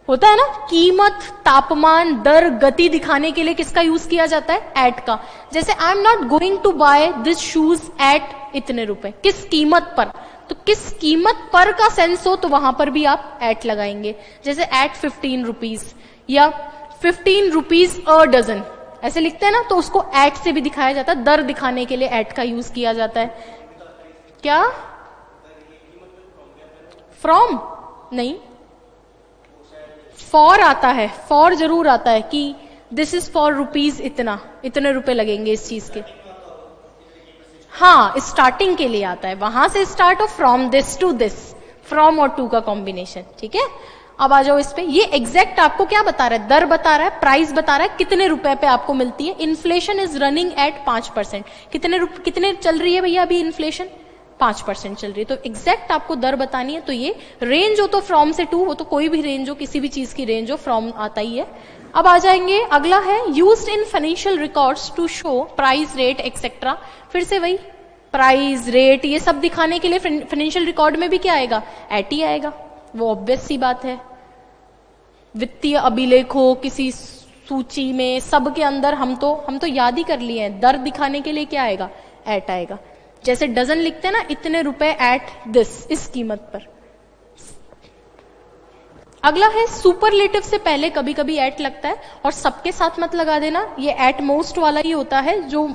[SPEAKER 1] होता है ना, कीमत, तापमान, दर, गति दिखाने के लिए किसका यूज किया जाता है? एट का। जैसे I am not going to buy this shoes at इतने रुपए, किस कीमत पर, तो किस कीमत पर का सेंस हो तो वहां पर भी आप एट लगाएंगे। जैसे एट 15 रुपीज या 15 रुपीज अ डजन, ऐसे लिखते हैं ना, तो उसको एट से भी दिखाया जाता है, दर दिखाने के लिए एट का यूज किया जाता है। क्या? फ्रॉम नहीं, फॉर आता है, फॉर जरूर आता है कि दिस इज फॉर रुपीज इतना, इतने रुपए लगेंगे इस चीज के। हाँ, स्टार्टिंग के लिए आता है, वहां से स्टार्ट हो, from this to this, from और टू का कॉम्बिनेशन। ठीक है, अब आ जाओ इस पे। ये एग्जैक्ट आपको क्या बता रहा है? दर बता रहा है, प्राइस बता रहा है, कितने रुपए पे आपको मिलती है। Inflation is running at 5%। कितने चल रही है भैया अभी इन्फ्लेशन? 5% चल रही है। तो एग्जैक्ट आपको दर बतानी है, तो ये रेंज हो तो फ्रॉम से टू हो, तो कोई भी रेंज हो, किसी भी चीज की रेंज हो, फ्रॉम आता ही है। अब आ जाएंगे, अगला है used in financial records to show price, rate etcetera. फिर से वही प्राइस, रेट, ये सब दिखाने के लिए फाइनेंशियल रिकॉर्ड में भी क्या आएगा? एट ही आएगा, वो ऑब्वियस सी बात है। वित्तीय अभिलेख हो, किसी सूची में, सब के अंदर हम तो याद ही कर लिए हैं, दर दिखाने के लिए क्या आएगा? एट आएगा। जैसे डजन लिखते हैं ना, इतने रुपए एट दिस, इस कीमत पर। अगला है सुपरलेटिव से पहले कभी कभी एट लगता है, और सबके साथ मत लगा देना, ये एट मोस्ट वाला ही होता है जो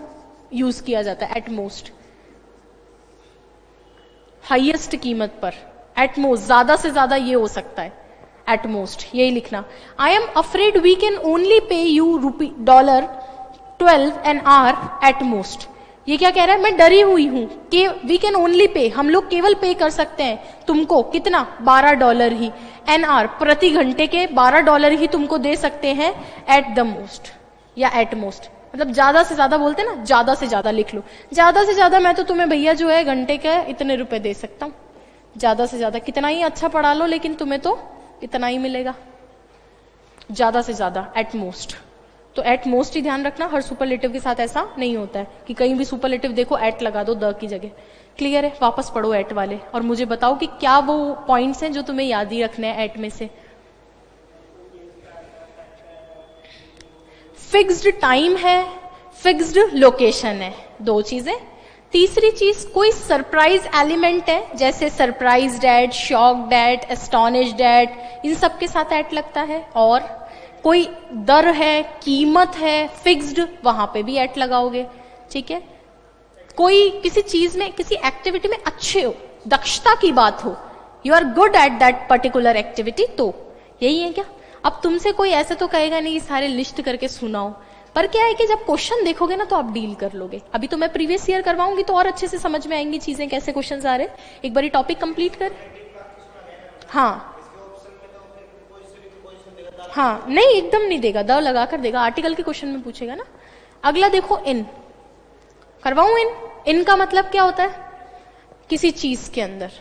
[SPEAKER 1] यूज किया जाता है। एट मोस्ट, हाईएस्ट कीमत पर, एट मोस्ट, ज्यादा से ज्यादा ये हो सकता है, एट मोस्ट, यही लिखना। I am afraid we can only pay you $12 an hour at most. ये क्या कह रहा है? मैं डरी हुई हूं कि वी कैन ओनली पे, हम लोग केवल पे कर सकते हैं तुमको, कितना? $12 ही, एन आवर, प्रति घंटे के $12 ही तुमको दे सकते हैं, एट द मोस्ट या एट मोस्ट। मतलब ज्यादा से ज्यादा बोलते हैं ना, ज्यादा से ज्यादा लिख लो, ज्यादा से ज्यादा मैं तो तुम्हें भैया जो है घंटे के इतने रुपए दे सकता हूं। ज्यादा से ज्यादा कितना ही अच्छा पढ़ा लो, लेकिन तुम्हें तो इतना ही मिलेगा, ज्यादा से ज्यादा, एट मोस्ट। तो एट मोस्ट ही ध्यान रखना, हर सुपरलेटिव के साथ ऐसा नहीं होता है कि कहीं भी सुपरलेटिव देखो एट लगा दो द की जगह। क्लियर है? वापस पढ़ो एट वाले और मुझे बताओ कि क्या वो पॉइंट्स हैं जो तुम्हें याद ही रखने हैं एट में से। फिक्स्ड टाइम है, फिक्स्ड लोकेशन है, दो चीजें। तीसरी चीज, कोई सरप्राइज एलिमेंट है, जैसे surprised at, shocked at, astonished at, इन सब के साथ एट लगता है। और कोई दर है, कीमत है, फिक्स्ड, वहां पे भी एट लगाओगे। ठीक है, कोई किसी चीज में, किसी एक्टिविटी में अच्छे हो, दक्षता की बात हो, you are good at that particular activity, तो यही है क्या? अब तुमसे कोई ऐसे तो कहेगा नहीं सारे लिस्ट करके सुनाओ, पर क्या है कि जब क्वेश्चन देखोगे ना तो आप डील कर लोगे। अभी तो मैं प्रीवियस ईयर करवाऊंगी तो और अच्छे से समझ में आएंगी चीजें, कैसे क्वेश्चंस आ रहे। एक बार टॉपिक कंप्लीट कर। हाँ हाँ, नहीं एकदम नहीं देगा, द लगा कर देगा, आर्टिकल के क्वेश्चन में पूछेगा ना। अगला देखो, इन करवाऊं। इन का मतलब क्या होता है? किसी चीज के अंदर।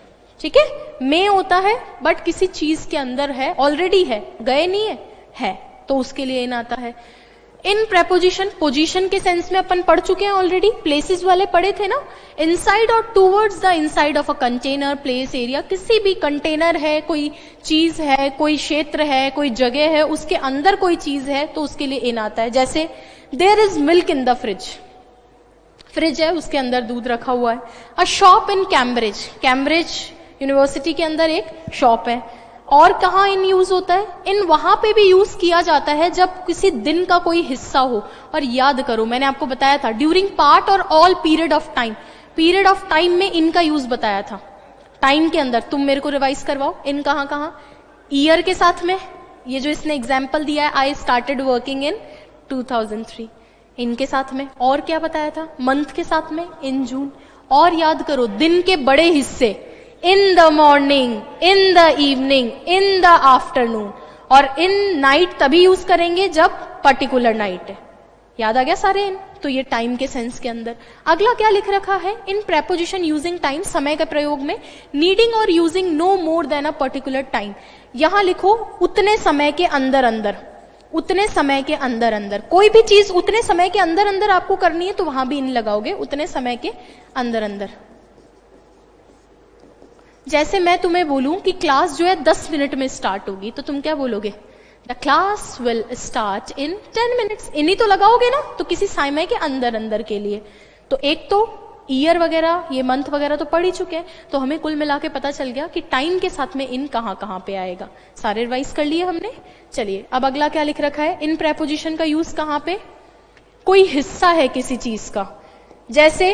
[SPEAKER 1] ठीक है, में होता है बट किसी चीज के अंदर है, ऑलरेडी है, गए नहीं है, तो उसके लिए इन आता है। इन प्रेपोजिशन पोजीशन के सेंस में अपन पढ़ चुके हैं ऑलरेडी, प्लेसेस वाले पढ़े थे ना। इनसाइड और towards the inside of a container, place, area, किसी भी कंटेनर है, कोई चीज है, कोई क्षेत्र है, कोई जगह है, उसके अंदर कोई चीज है, तो उसके लिए इन आता है। जैसे there is milk in the fridge, fridge है उसके अंदर दूध रखा हुआ है। A shop in Cambridge, Cambridge university के अंदर एक शॉप है। और कहाँ इन यूज होता है? इन वहां पे भी यूज किया जाता है जब किसी दिन का कोई हिस्सा हो। और याद करो, मैंने आपको बताया था ड्यूरिंग पार्ट और all period of time, period of time में इनका यूज बताया था। टाइम के अंदर तुम मेरे को रिवाइज करवाओ, इन कहाँ कहाँ? ईयर के साथ में, ये जो इसने एग्जाम्पल दिया है, आई स्टार्टेड वर्किंग इन 2003, इनके साथ में। और क्या बताया था? मंथ के साथ में, इन जून। और याद करो, दिन के बड़े हिस्से, in the morning, in the evening, in the afternoon. और इन नाइट तभी यूज करेंगे जब पर्टिकुलर नाइट है। याद आ गया सारे इन? तो ये टाइम के सेंस के अंदर। अगला क्या लिख रखा है, इन प्रेपोजिशन यूजिंग टाइम, समय के प्रयोग में, नीडिंग और using no more than a particular time. यहां लिखो उतने समय के अंदर अंदर, उतने समय के अंदर अंदर, कोई भी चीज उतने समय के अंदर अंदर आपको करनी है तो वहां भी इन लगाओगे, उतने समय के अंदर अंदर। जैसे मैं तुम्हें बोलूं कि क्लास जो है 10 मिनट में स्टार्ट होगी, तो तुम क्या बोलोगे, the class will start in 10 minutes. इन्हीं तो लगाओगे ना, तो किसी समय के अंदर अंदर के लिए। तो एक तो ईयर वगैरह, ये मंथ वगैरह तो पढ़ ही चुके हैं, तो हमें कुल मिला के पता चल गया कि टाइम के साथ में इन कहां कहां पे आएगा। सारे रिवाइज कर लिए हमने। चलिए अब अगला क्या लिख रखा है, इन प्रेपोजिशन का यूज कहां पे, कोई हिस्सा है किसी चीज का। जैसे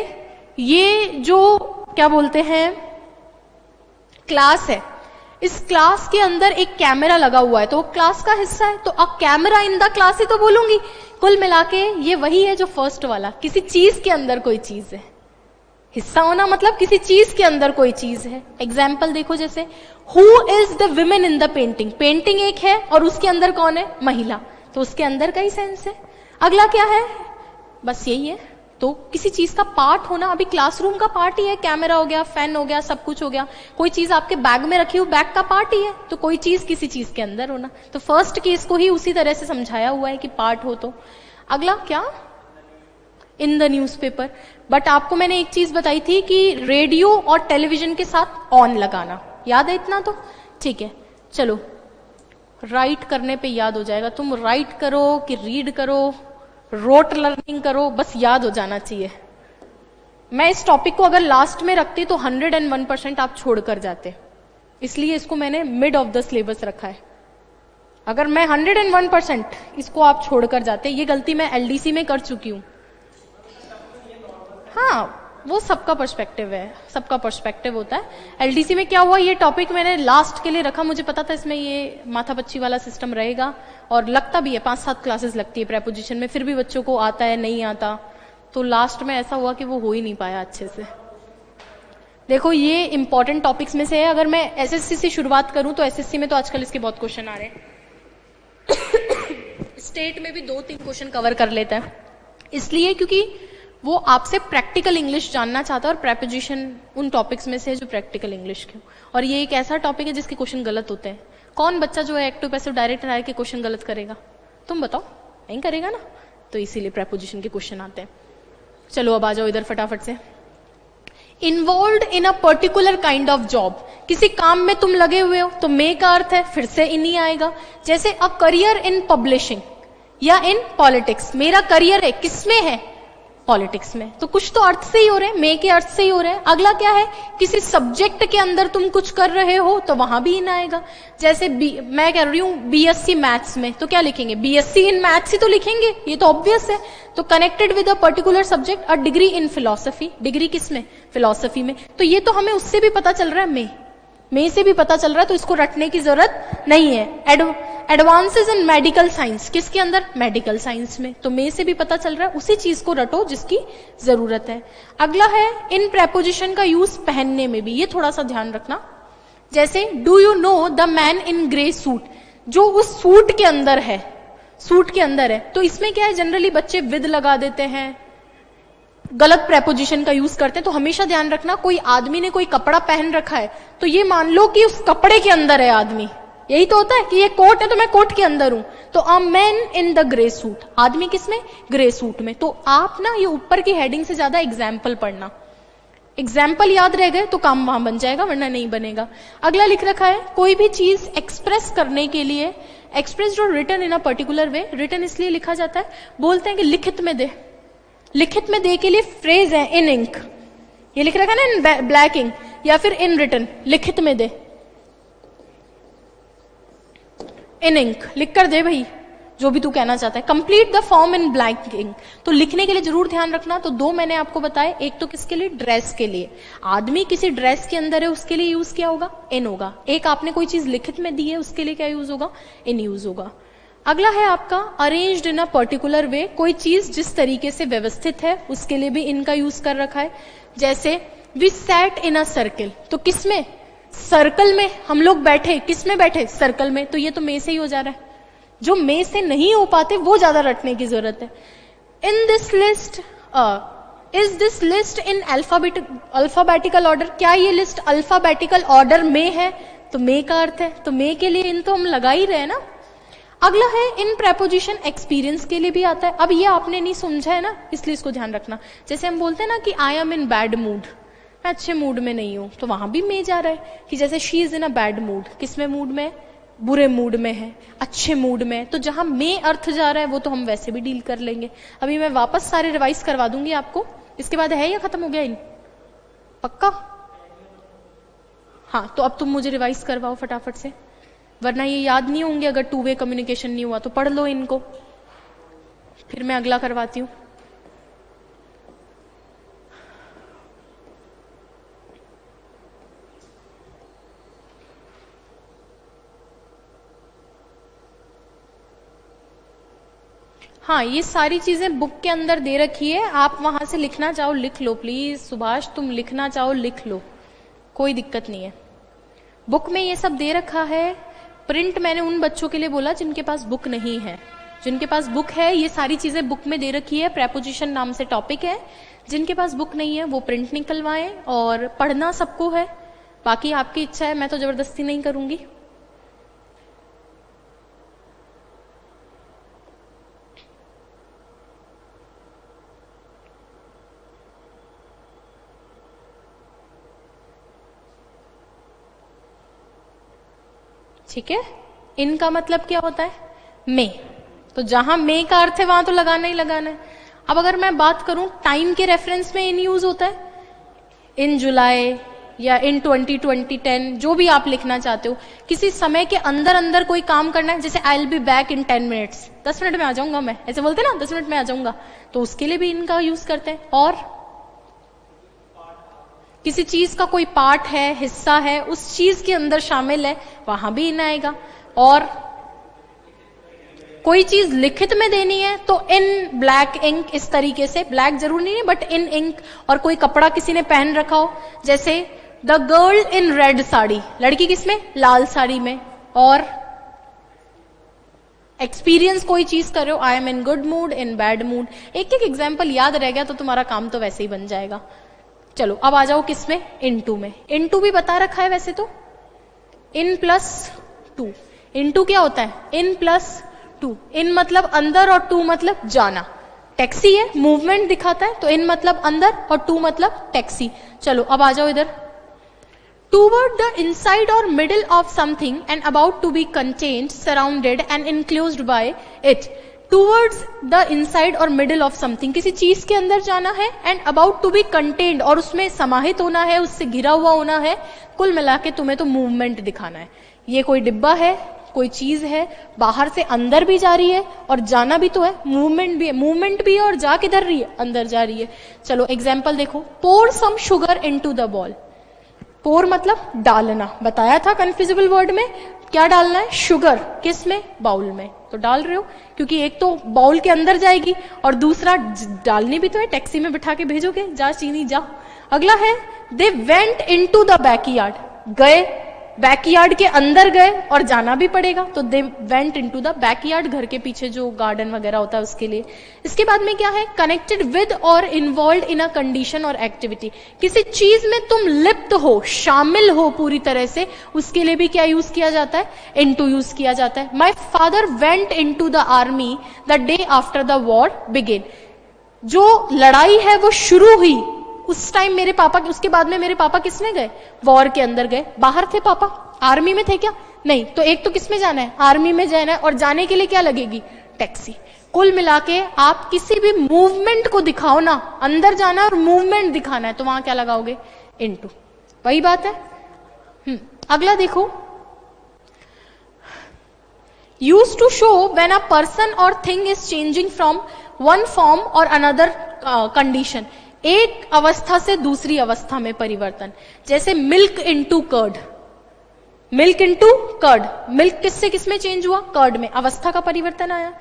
[SPEAKER 1] ये जो क्या बोलते हैं क्लास है, इस क्लास के अंदर एक कैमरा लगा हुआ है, तो वो क्लास का हिस्सा है, तो a camera in the class ही तो बोलूंगी। कुल मिला के ये वही है जो फर्स्ट वाला, किसी चीज के अंदर कोई चीज है। हिस्सा होना मतलब किसी चीज के अंदर कोई चीज है। एग्जाम्पल देखो, जैसे who is the women in the painting, painting एक है और उसके अंदर कौन है, महिला, तो उसके अंदर का ही सेंस है। अगला क्या है, बस यही है। तो किसी चीज का पार्ट होना, अभी क्लासरूम का पार्ट ही है, कैमरा हो गया, फैन हो गया, सब कुछ हो गया। कोई चीज आपके बैग में रखी हो, बैग का पार्ट ही है, तो कोई चीज किसी चीज के अंदर होना। तो फर्स्ट केस को ही उसी तरह से समझाया हुआ है कि पार्ट हो। तो अगला क्या, इन द न्यूज़पेपर। बट आपको मैंने एक चीज बताई थी कि रेडियो और टेलीविजन के साथ ऑन लगाना, याद है इतना तो ठीक है। चलो राइट करने पे याद हो जाएगा, तुम राइट करो कि रीड करो, रोट लर्निंग करो, बस याद हो जाना चाहिए। मैं इस टॉपिक को अगर लास्ट में रखती तो 101% आप छोड़ कर जाते, इसलिए इसको मैंने मिड ऑफ द सिलेबस रखा है। अगर मैं 101% इसको आप छोड़ कर जाते, ये गलती मैं एलडीसी में कर चुकी हूं। हाँ, वो सबका पर्सपेक्टिव है, सबका पर्सपेक्टिव होता है। एलडीसी में क्या हुआ, ये टॉपिक मैंने लास्ट के लिए रखा, मुझे पता था इसमें ये माथा पच्ची वाला सिस्टम रहेगा, और लगता भी है 5-7 क्लासेस लगती है प्रेपोजिशन में, फिर भी बच्चों को आता है नहीं आता, तो लास्ट में ऐसा हुआ कि वो हो ही नहीं पाया अच्छे से। देखो ये इंपॉर्टेंट टॉपिक्स में से है। अगर मैं एसएससी से शुरुआत करूं तो एसएससी में तो आजकल इसके बहुत क्वेश्चन आ रहे हैं। स्टेट में भी 2-3 क्वेश्चन कवर कर लेता है, इसलिए क्योंकि वो आपसे प्रैक्टिकल इंग्लिश जानना चाहता है, और प्रेपोजिशन उन टॉपिक्स में से है जो प्रैक्टिकल इंग्लिश के। और ये एक ऐसा टॉपिक है जिसके क्वेश्चन गलत होते हैं। कौन बच्चा जो है एक्टिव पैसिव डायरेक्ट राय के क्वेश्चन गलत करेगा, तुम बताओ, नहीं करेगा ना, तो इसीलिए प्रेपोजिशन के क्वेश्चन आते हैं। चलो अब आ जाओ इधर फटाफट से। Involve in a particular kind of job, किसी काम में तुम लगे हुए हो, तो मे का अर्थ है फिर से इन ही आएगा। जैसे अ करियर इन पब्लिशिंग या इन पॉलिटिक्स, मेरा करियर है किसमें है, पॉलिटिक्स में, तो कुछ तो अर्थ से ही हो रहे हैं, मे के अर्थ से ही हो रहे हैं। अगला क्या है, किसी सब्जेक्ट के अंदर तुम कुछ कर रहे हो तो वहां भी इन आएगा। जैसे मैं कह रही हूं बीएससी मैथ्स में, तो क्या लिखेंगे, बीएससी इन मैथ्स ही तो लिखेंगे, ये तो ऑब्वियस है। तो connected with a particular subject, a degree in philosophy, degree किसमें, फिलोसफी में, तो ये तो हमें उससे भी पता चल रहा है, मे से भी पता चल रहा है, तो इसको रटने की जरूरत नहीं है। एडवांसेस इन मेडिकल साइंस, किसके अंदर, मेडिकल साइंस में, तो मे से भी पता चल रहा है, उसी चीज को रटो जिसकी जरूरत है। अगला है इन प्रेपोजिशन का यूज पहनने में भी, ये थोड़ा सा ध्यान रखना। जैसे do you know the man in grey suit, जो उस सूट के अंदर है, सूट के अंदर है, तो इसमें क्या है, जनरली बच्चे विद लगा देते हैं, गलत प्रेपोजिशन का यूज करते हैं। तो हमेशा ध्यान रखना, कोई आदमी ने कोई कपड़ा पहन रखा है, तो ये मान लो कि उस कपड़े के अंदर है आदमी, यही तो होता है कि ये कोट है तो मैं कोट के अंदर हूं, तो a man in the grey suit, आदमी किसमें, ग्रे सूट में। तो आप ना ये ऊपर की हेडिंग से ज्यादा एग्जाम्पल पढ़ना, एग्जाम्पल याद रह गए तो काम वहां बन जाएगा, वरना नहीं बनेगा। अगला लिख रखा है, कोई भी चीज एक्सप्रेस करने के लिए, एक्सप्रेस्ड और written in a particular way, written इसलिए लिखा जाता है, बोलते हैं कि लिखित में दे, लिखित में दे के लिए फ्रेज है इन इंक, ये लिख रखा है ना इन ब्लैक इंक, या फिर इन रिटन, लिखित में दे, इन इंक लिख कर दे भाई, जो भी तू कहना चाहता है। Complete the form in black ink, तो लिखने के लिए जरूर ध्यान रखना। तो 2 मैंने आपको बताए, एक तो किसके लिए, ड्रेस के लिए, आदमी किसी ड्रेस के अंदर है उसके लिए यूज क्या होगा, इन होगा। एक आपने कोई चीज लिखित में दी है उसके लिए क्या यूज होगा, इन यूज होगा। अगला है आपका अरेंज्ड इन अ पर्टिकुलर वे, कोई चीज जिस तरीके से व्यवस्थित है उसके लिए भी इनका यूज कर रखा है। जैसे we sat in a circle, तो किसमें, सर्कल में हम लोग बैठे, किसमें बैठे, सर्कल में, तो ये तो मे से ही हो जा रहा है। जो मे से नहीं हो पाते वो ज्यादा रटने की जरूरत है। In this list, is this list in alphabetical order, क्या ये लिस्ट अल्फाबेटिकल ऑर्डर में है? तो मे का अर्थ है, तो मे के लिए इन तो हम लगा ही रहे हैं ना। अगला है इन प्रेपोजिशन एक्सपीरियंस के लिए भी आता है। अब ये आपने नहीं समझा है ना, इसलिए इसको ध्यान रखना। जैसे हम बोलते हैं ना कि I am in bad mood, मैं अच्छे मूड में नहीं हूं, तो वहां भी मे जा रहा है कि जैसे she is in a bad mood, किसमें मूड में? बुरे मूड में है, अच्छे मूड में। तो जहां मे अर्थ जा रहा है वो तो हम वैसे भी डील कर लेंगे। अभी मैं वापस सारे रिवाइज करवा दूंगी आपको, इसके बाद है या खत्म हो गया इन? पक्का? हाँ, तो अब तुम मुझे रिवाइज करवाओ फटाफट से, वरना ये याद नहीं होंगे। अगर टू वे कम्युनिकेशन नहीं हुआ तो पढ़ लो इनको, फिर मैं अगला करवाती हूं। हाँ, ये सारी चीजें बुक के अंदर दे रखी है, आप वहां से लिखना चाहो लिख लो। प्लीज सुभाष, तुम लिखना चाहो लिख लो, कोई दिक्कत नहीं है। बुक में ये सब दे रखा है। प्रिंट मैंने उन बच्चों के लिए बोला जिनके पास बुक नहीं है। जिनके पास बुक है, ये सारी चीजें बुक में दे रखी है, प्रेपोजिशन नाम से टॉपिक है। जिनके पास बुक नहीं है वो प्रिंट निकलवाएं, और पढ़ना सबको है, बाकी आपकी इच्छा है, मैं तो जबरदस्ती नहीं करूंगी। ठीक है, इनका मतलब क्या होता है? मे। तो जहां मे का अर्थ है वहां तो लगाना ही लगाना है। अब अगर मैं बात करूं टाइम के रेफरेंस में इन यूज होता है, इन जुलाई या इन 2020-10, जो भी आप लिखना चाहते हो। किसी समय के अंदर अंदर कोई काम करना है, जैसे I will be back in 10 minutes, 10 minute में आ जाऊंगा मैं, ऐसे बोलते हैं ना 10 मिनट में आ जाऊंगा, तो उसके लिए भी इनका यूज करते हैं। और किसी चीज का कोई पार्ट है, हिस्सा है, उस चीज के अंदर शामिल है, वहां भी इन आएगा। और कोई चीज लिखित में देनी है तो इन ब्लैक इंक, इस तरीके से, ब्लैक जरूर नहीं है बट इन इंक। और कोई कपड़ा किसी ने पहन रखा हो, जैसे the girl in red sari, लड़की किसमें? लाल साड़ी में। और एक्सपीरियंस कोई चीज कर रहे हो, I am in good mood, in bad mood. एक एक एग्जाम्पल याद रह गया तो तुम्हारा काम तो वैसे ही बन जाएगा। चलो अब आ जाओ किसमें? इनटू में। इनटू भी बता रखा है वैसे तो, इन प्लस टू। इनटू क्या होता है? In plus two. इन मतलब अंदर और टू मतलब जाना। टैक्सी है, मूवमेंट दिखाता है, तो इन मतलब अंदर और टू मतलब टैक्सी। चलो अब आ जाओ इधर। टूवर्ड द इनसाइड और middle of something and about to be contained, surrounded and enclosed by it. Towards the inside और मिडिल ऑफ समथिंग, किसी चीज के अंदर जाना है, and about to be contained, और उसमें समाहित होना है, उससे घिरा हुआ होना है। कुल मिला के तुम्हें तो मूवमेंट दिखाना है। ये कोई डिब्बा है, कोई चीज है, बाहर से अंदर भी जा रही है और जाना भी तो है, मूवमेंट भी है। मूवमेंट भी है और जा किधर रही है? अंदर जा रही है। चलो एग्जाम्पल देखो। Pour some sugar into the bowl. Pour मतलब डालना, बताया था कन्फ्यूजिबल वर्ड में क्या डालना है? शुगर। किस में? बाउल में। तो डाल रहे हो, क्योंकि एक तो बाउल के अंदर जाएगी और दूसरा डालनी भी तो है, टैक्सी में बिठा के भेजोगे, जा चीनी जा। अगला है they went into the backyard, गए, बैकयार्ड के अंदर गए और जाना भी पड़ेगा, तो they went into the backyard, घर के पीछे जो गार्डन वगैरह होता है उसके लिए। इसके बाद में क्या है? कनेक्टेड विद और इन्वॉल्व इन अ कंडीशन और एक्टिविटी, किसी चीज में तुम लिप्त हो, शामिल हो पूरी तरह से, उसके लिए भी क्या यूज किया जाता है? इनटू यूज किया जाता है। My father went into the army the day after the war begin, जो लड़ाई है वो शुरू हुई उस टाइम मेरे पापा, उसके बाद में मेरे पापा किसमें गए? वॉर के अंदर गए। बाहर थे पापा? आर्मी में थे क्या? नहीं। तो एक तो किसमें जाना है? आर्मी में जाना है, और जाने के लिए क्या लगेगी? टैक्सी। कुल मिला के आप किसी भी मूवमेंट को दिखाओ ना, अंदर जाना और मूवमेंट दिखाना है, तो वहां क्या लगाओगे? इनटू। वही बात है। अगला देखो, use to show when a person और thing is changing from one form और अनदर कंडीशन, एक अवस्था से दूसरी अवस्था में परिवर्तन। जैसे milk into curd, milk into curd, milk किससे किसमें चेंज हुआ? कर्ड में, अवस्था का परिवर्तन आया।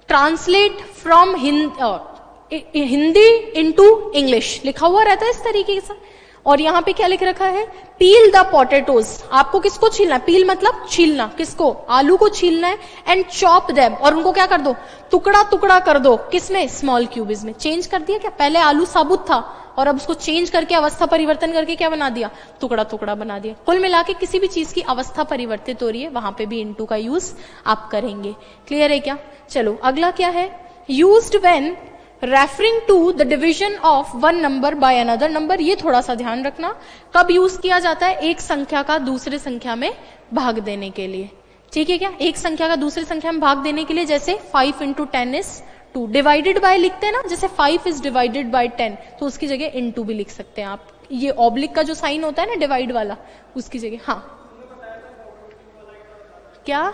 [SPEAKER 1] Translate from Hindi into English, लिखा हुआ रहता है इस तरीके से। और यहाँ पे क्या लिख रखा है, पील द पोटेटोज, आपको किसको छीलना है, पील मतलब छीलना, किसको, आलू को छीलना है, एंड चॉप देम, और उनको क्या कर दो, टुकड़ा टुकड़ा कर दो, किसमें, स्मॉल क्यूब्स में। चेंज कर दिया क्या, पहले आलू साबुत था और अब उसको चेंज करके अवस्था परिवर्तन करके क्या बना दिया, टुकड़ा टुकड़ा बना दिया। कुल मिला के किसी भी चीज की अवस्था परिवर्तित हो रही है वहां पे भी इनटू का यूज आप करेंगे। क्लियर है क्या? चलो अगला क्या है, used when referring to the division of one number by another number. ये थोड़ा सा ध्यान रखना, कब यूज किया जाता है, एक संख्या का दूसरे संख्या में भाग देने के लिए। ठीक है क्या, एक संख्या का दूसरी संख्या में भाग देने के लिए, जैसे 5 इंटू 10 इज 2, डिवाइडेड बाय लिखते हैं ना, जैसे 5 इज डिवाइडेड बाय 10, तो उसकी जगह इंटू भी लिख सकते हैं आप, ये ऑब्लिक का जो साइन होता है ना डिवाइड वाला, उसकी जगह। हाँ क्या,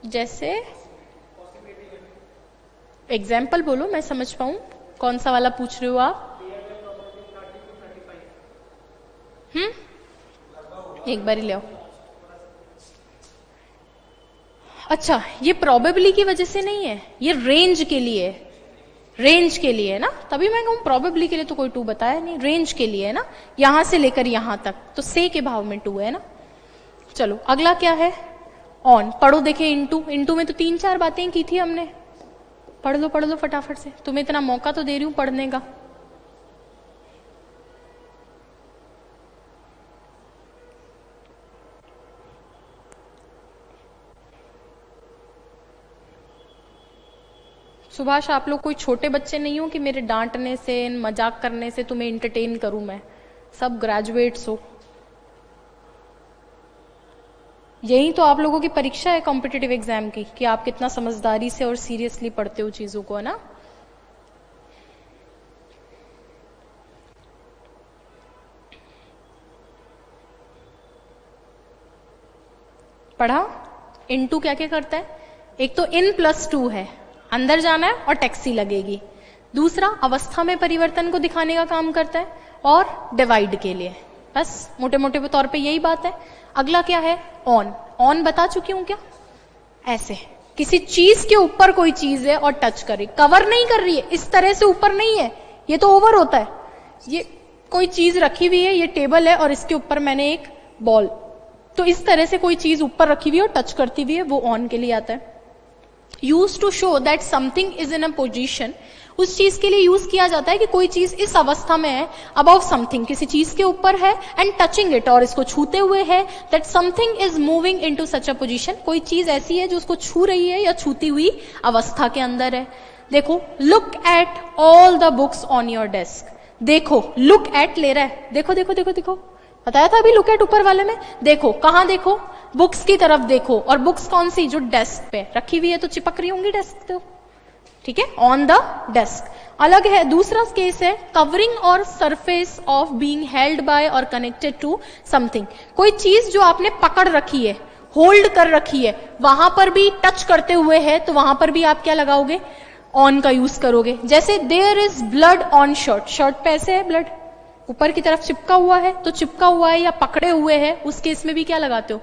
[SPEAKER 1] जैसे एग्जाम्पल बोलो मैं समझ पाऊं, कौन सा वाला पूछ रहे हो आप? एक बार ही ले आओ। अच्छा, ये प्रोबेबली की वजह से नहीं है, ये रेंज के लिए है, रेंज के लिए है ना, तभी मैं कहूं प्रोबेबली के लिए तो कोई 2 बताया नहीं, रेंज के लिए है ना, यहां से लेकर यहां तक, तो से के भाव में 2 है ना। चलो अगला क्या है, ऑन, पढ़ो देखे, इंटू, इंटू में तो 3-4 बातें की थी हमने, पढ़ लो फटाफट से, तुम्हें इतना मौका तो दे रही हूं पढ़ने का। सुभाष, आप लोग कोई छोटे बच्चे नहीं हो कि मेरे डांटने से, मजाक करने से तुम्हें इंटरटेन करूं मैं, सब ग्रेजुएट्स हो। यही तो आप लोगों की परीक्षा है कॉम्पिटिटिव एग्जाम की, कि आप कितना समझदारी से और सीरियसली पढ़ते हो चीजों को, है ना। पढ़ा, इनटू क्या क्या करता है, एक तो इन प्लस 2 है, अंदर जाना है और टैक्सी लगेगी, दूसरा अवस्था में परिवर्तन को दिखाने का काम करता है, और डिवाइड के लिए, बस मोटे मोटे तौर पे यही बात है। अगला क्या है, ऑन, ऑन बता चुकी हूं क्या, ऐसे किसी चीज के ऊपर कोई चीज है और टच करे, कवर नहीं कर रही है, इस तरह से ऊपर नहीं है, ये तो ओवर होता है, ये कोई चीज रखी हुई है, ये टेबल है और इसके ऊपर मैंने एक बॉल, तो इस तरह से कोई चीज ऊपर रखी हुई है और टच करती हुई है, वो ऑन के लिए आता है। Use to show that something is in a position, उस चीज के लिए यूज किया जाता है कि कोई चीज इस अवस्था में है, अबाउ समथिंग, किसी चीज के ऊपर है, एंड टचिंग इट, और इसको छूते हुए है, that something is moving into such a position, कोई चीज ऐसी है जो उसको छू रही है या छूती हुई अवस्था के अंदर है। देखो, look at all the books on your desk, देखो, लुक एट ले रहा है, देखो देखो देखो देखो, बताया था अभी लुक एट ऊपर वाले में, देखो, कहां देखो, बुक्स की तरफ देखो, और बुक्स कौन सी, जो डेस्क पे रखी हुई है, तो चिपक रही होंगी डेस्क तो, ठीक है, ऑन द डेस्क। अलग है, दूसरा केस है कवरिंग और surface of being held by और कनेक्टेड टू समथिंग, कोई चीज जो आपने पकड़ रखी है, होल्ड कर रखी है, वहां पर भी टच करते हुए है, तो वहां पर भी आप क्या लगाओगे, ऑन का यूज करोगे। जैसे there is blood on shirt, shirt पे ऐसे है ब्लड, ऊपर की तरफ चिपका हुआ है, तो चिपका हुआ है या पकड़े हुए है, उस केस में भी क्या लगाते हो,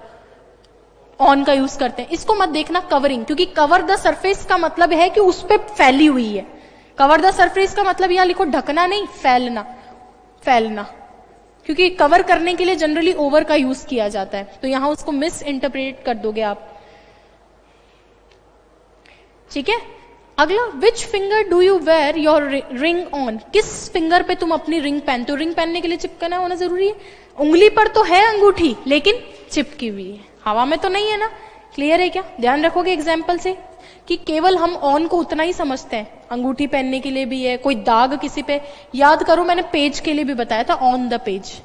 [SPEAKER 1] ऑन का यूज करते हैं। इसको मत देखना कवरिंग, क्योंकि कवर द सरफेस का मतलब है कि उस पर फैली हुई है, कवर द सरफेस का मतलब यहां लिखो ढकना नहीं, फैलना, फैलना, क्योंकि कवर करने के लिए जनरली ओवर का यूज किया जाता है, तो यहां उसको मिस इंटरप्रेट कर दोगे आप, ठीक है। अगला, which finger do you wear your ring on, किस फिंगर पे तुम अपनी रिंग पहनते हो, रिंग पहनने के लिए चिपकना होना जरूरी है, उंगली पर तो है अंगूठी लेकिन चिपकी हुई है, हवा में तो नहीं है ना। क्लियर है क्या, ध्यान रखोगे एग्जाम्पल से कि केवल हम ऑन को उतना ही समझते हैं, अंगूठी पहनने के लिए भी है, कोई दाग किसी पे, याद करो मैंने पेज के लिए भी बताया था ऑन द पेज,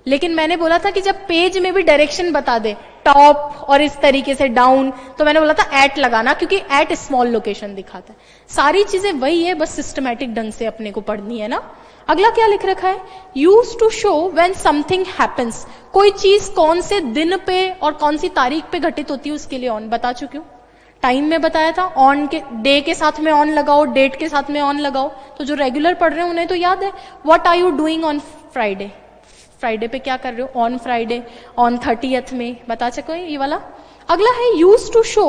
[SPEAKER 1] लेकिन मैंने बोला था कि जब पेज में भी डायरेक्शन बता दे, टॉप और इस तरीके से डाउन, तो मैंने बोला था एट लगाना, क्योंकि एट स्मॉल लोकेशन दिखाता है। सारी चीजें वही है, बस सिस्टमैटिक ढंग से अपने को पढ़नी है ना। अगला क्या लिख रखा है, use to show when something happens, कोई चीज कौन से दिन पे और कौन सी तारीख पे घटित होती है, उसके लिए ऑन बता चुकी हूं, टाइम में बताया था, ऑन के डे के साथ में ऑन लगाओ, डेट के साथ में ऑन लगाओ, तो जो रेगुलर पढ़ रहे हैं उन्हें तो याद है। What are you doing on Friday, Friday पे क्या कर रहे हो, ऑन फ्राइडे, ऑन 30th में, बता सको ये वाला। अगला है use to show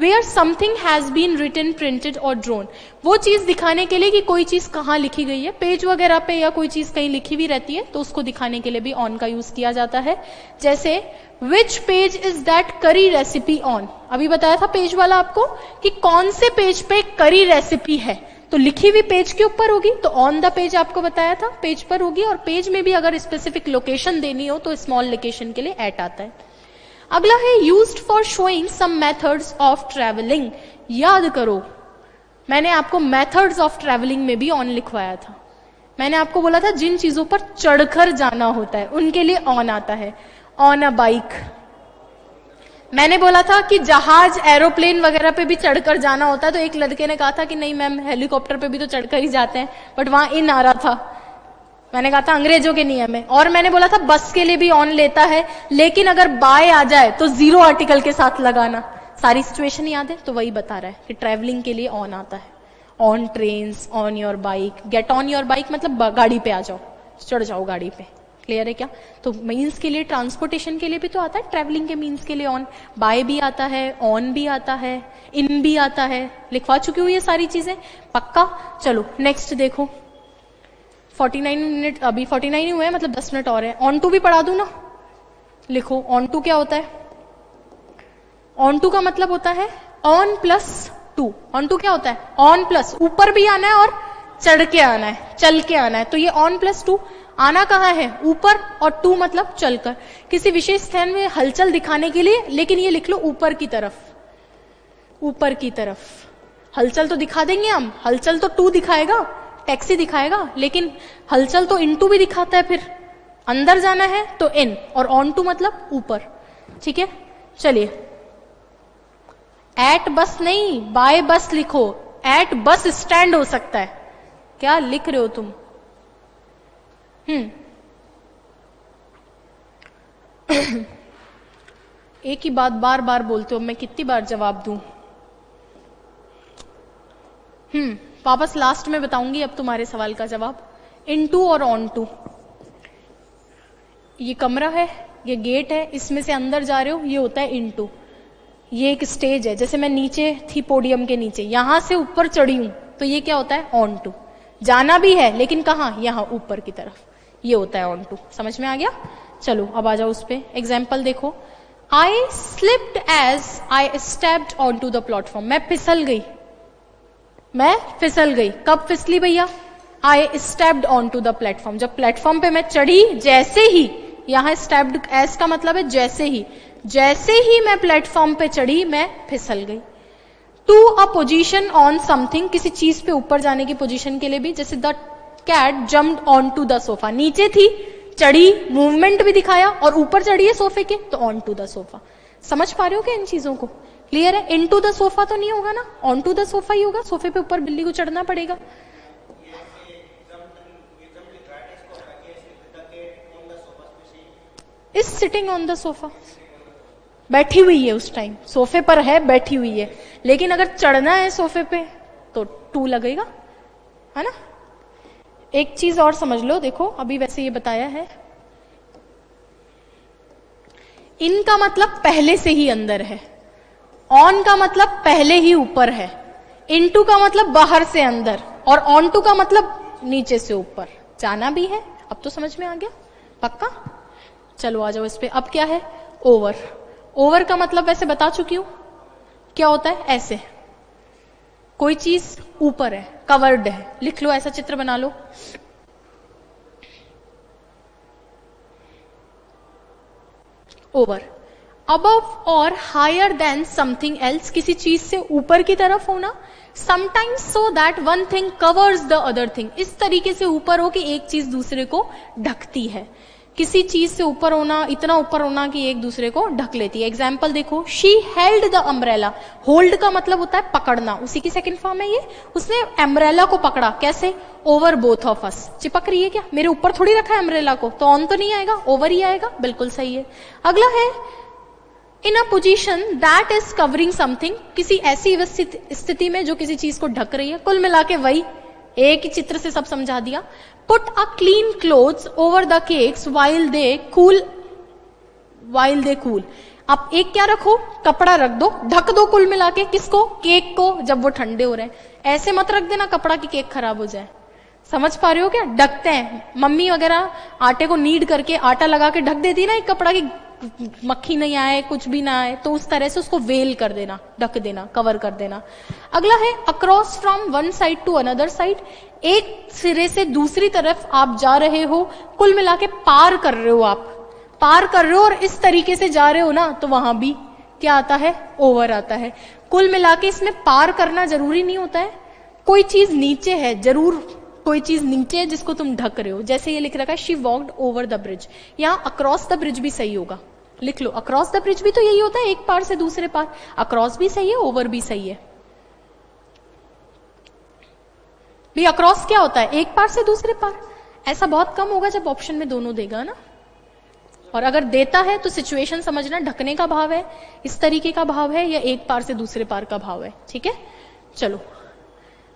[SPEAKER 1] where something has been written, printed और ड्रोन। वो चीज दिखाने के लिए कि कोई चीज कहाँ लिखी गई है, पेज वगैरह पे या कोई चीज कहीं लिखी हुई रहती है तो उसको दिखाने के लिए भी ऑन का यूज किया जाता है। जैसे which page is that curry recipe on, अभी बताया था पेज वाला आपको कि कौन से पेज पे करी रेसिपी है, तो लिखी हुई पेज के ऊपर होगी तो ऑन द पेज आपको बताया था पेज पर होगी, और पेज में भी अगर स्पेसिफिक लोकेशन देनी हो तो स्मॉल लोकेशन के लिए एट आता है। अगला है used for showing some methods of travelling. याद करो मैंने आपको मेथड्स ऑफ ट्रेवलिंग में भी ऑन लिखवाया था। मैंने आपको बोला था जिन चीजों पर चढ़कर जाना होता है उनके लिए ऑन आता है। ऑन अ बाइक, मैंने बोला था कि जहाज एरोप्लेन वगैरह पे भी चढ़कर जाना होता है, तो एक लड़के ने कहा था कि नहीं मैम हेलीकॉप्टर पे भी तो चढ़कर ही जाते हैं, बट वहां इन आ रहा था। मैंने कहा था अंग्रेजों के नियम है। और मैंने बोला था बस के लिए भी ऑन लेता है, लेकिन अगर बाय आ जाए तो जीरो आर्टिकल के साथ लगाना। सारी सिचुएशन याद है, तो वही बता रहा है कि ट्रैवलिंग के लिए ऑन आता है। On trains, on your bike, get on your bike मतलब गाड़ी पे आ जाओ, चढ़ जाओ गाड़ी पे। क्लियर है क्या? तो मीन्स के लिए, ट्रांसपोर्टेशन के लिए भी तो आता है, ट्रैवलिंग के मीन्स के लिए ऑन। बाय भी आता है, ऑन भी आता है, इन भी आता है। लिखवा चुकी हूँ ये सारी चीजें, पक्का? चलो नेक्स्ट देखो, 49 मिनट, अभी 49 ही हुए हैं, मतलब 10 मिनट और है। ऑन टू भी पढ़ा दूं ना? लिखो ऑन टू क्या होता है। ऑन टू का मतलब होता है on plus to. On to क्या होता है? ऑन प्लस, ऊपर भी आना है और चढ़ के आना है, चल के आना है। तो ये ऑन प्लस टू, आना कहाँ है? ऊपर, और टू मतलब चलकर, किसी विशेष स्थान में हलचल दिखाने के लिए। लेकिन ये लिख लो ऊपर की तरफ, ऊपर की तरफ। हलचल तो दिखा देंगे हम, हलचल तो टू दिखाएगा, टैक्सी दिखाएगा, लेकिन हलचल तो इन टू भी दिखाता है। फिर अंदर जाना है तो इन, और ऑन टू मतलब ऊपर। ठीक है, चलिए एट बस नहीं, बाय बस लिखो। एट बस स्टैंड हो सकता है। क्या लिख रहे हो तुम? एक ही बात बार बार बोलते हो, मैं कितनी बार जवाब दूं? वापस लास्ट में बताऊंगी अब तुम्हारे सवाल का जवाब। इनटू और ऑन टू, ये कमरा है, ये गेट है, इसमें से अंदर जा रहे हो, ये होता है इनटू। ये एक स्टेज है, जैसे मैं नीचे थी पोडियम के नीचे, यहां से ऊपर चढ़ी हूं, तो ये क्या होता है? On to. जाना भी है लेकिन कहाँ? यहां ऊपर की तरफ, ये होता है ऑन टू। समझ में आ गया? चलो अब आ जाओ उस पे। एग्जाम्पल देखो, I slipped as I stepped on to the platform. मैं फिसल गई, मैं फिसल गई। कब फिसली भैया? I stepped on to the platform, जब प्लेटफॉर्म पे मैं चढ़ी, जैसे ही, यहां स्टेप्ड एज का मतलब है जैसे ही, जैसे ही मैं प्लेटफॉर्म पे चढ़ी मैं फिसल गई। To a position on something, किसी चीज पे ऊपर जाने की पोजीशन के लिए भी, जैसे the cat jumped on to the sofa. नीचे थी, चढ़ी, मूवमेंट भी दिखाया, और ऊपर चढ़ी है सोफे के, तो ऑन टू द सोफा। समझ पा रहे हो क्या इन चीजों को? क्लियर है? इन टू द सोफा तो नहीं होगा ना, ऑन टू द सोफा ही होगा। सोफे पे ऊपर बिल्ली को चढ़ना पड़ेगा। Is sitting on the sofa, बैठी हुई है उस टाइम, सोफे पर है, बैठी हुई है। लेकिन अगर चढ़ना है सोफे पे तो टू लगेगा, है ना? एक चीज और समझ लो, देखो अभी वैसे ये बताया है, इन का मतलब पहले से ही अंदर है, ऑन का मतलब पहले ही ऊपर है, इनटू का मतलब बाहर से अंदर, और ऑन टू का मतलब नीचे से ऊपर जाना भी है। अब तो समझ में आ गया? पक्का? चलो आ जाओ इस पे। अब क्या है? ओवर। ओवर का मतलब वैसे बता चुकी हूं, क्या होता है? ऐसे कोई चीज ऊपर है, कवर्ड है। लिख लो, ऐसा चित्र बना लो। ओवर, अबव और हायर देन समथिंग एल्स, किसी चीज से ऊपर की तरफ होना। Sometimes so that one thing covers the other thing, इस तरीके से ऊपर हो कि एक चीज दूसरे को ढकती है। किसी चीज से ऊपर होना, इतना ऊपर होना कि एक दूसरे को ढक लेती है। एग्जाम्पल देखो, she held the umbrella. Hold का मतलब होता है पकड़ना, उसी की सेकंड फॉर्म है ये। उसने अम्ब्रेला को पकड़ा, कैसे? Over both of us. चिपक रही है क्या? मेरे ऊपर थोड़ी रखा है अम्ब्रेला को, तो ऑन तो नहीं आएगा, ओवर ही आएगा। बिल्कुल सही है। अगला है in a position that is covering something, किसी ऐसी स्थिति में जो किसी चीज को ढक रही है। कुल मिला के वही, एक ही चित्र से सब समझा दिया। Put a clean clothes over the cakes while they cool. आप एक क्या रखो, कपड़ा रख दो, ढक दो कुल मिला के, किसको, केक को, जब वो ठंडे हो रहे हैं। ऐसे मत रख देना कपड़ा की केक खराब हो जाए। समझ पा रहे हो क्या? ढकते हैं, मम्मी वगैरह आटे को नीड करके आटा लगा के ढक देती ना एक कपड़ा की, मक्खी नहीं आए, कुछ भी ना आए, तो उस तरह से उसको वेल कर देना, ढक देना, कवर कर देना। अगला है across from one side to another side, एक सिरे से दूसरी तरफ आप जा रहे हो, कुल मिला के पार कर रहे हो, आप पार कर रहे हो और इस तरीके से जा रहे हो ना, तो वहां भी क्या आता है, ओवर आता है। कुल मिला के इसमें पार करना जरूरी नहीं होता है, कोई चीज नीचे है, जरूर कोई चीज नीचे है जिसको तुम ढक रहे हो। जैसे ये लिख रखा है she walked over the bridge, यहां अक्रॉस द ब्रिज भी सही होगा, लिख लो। अक्रॉस द ब्रिज भी तो यही होता है, एक पार से दूसरे पार, अक्रॉस भी सही है, ओवर भी सही है। भी अक्रॉस क्या होता है, एक पार से दूसरे पार। ऐसा बहुत कम होगा जब ऑप्शन में दोनों देगा ना, और अगर देता है तो सिचुएशन समझना, ढकने का भाव है, इस तरीके का भाव है, या एक पार से दूसरे पार का भाव है। ठीक है, चलो।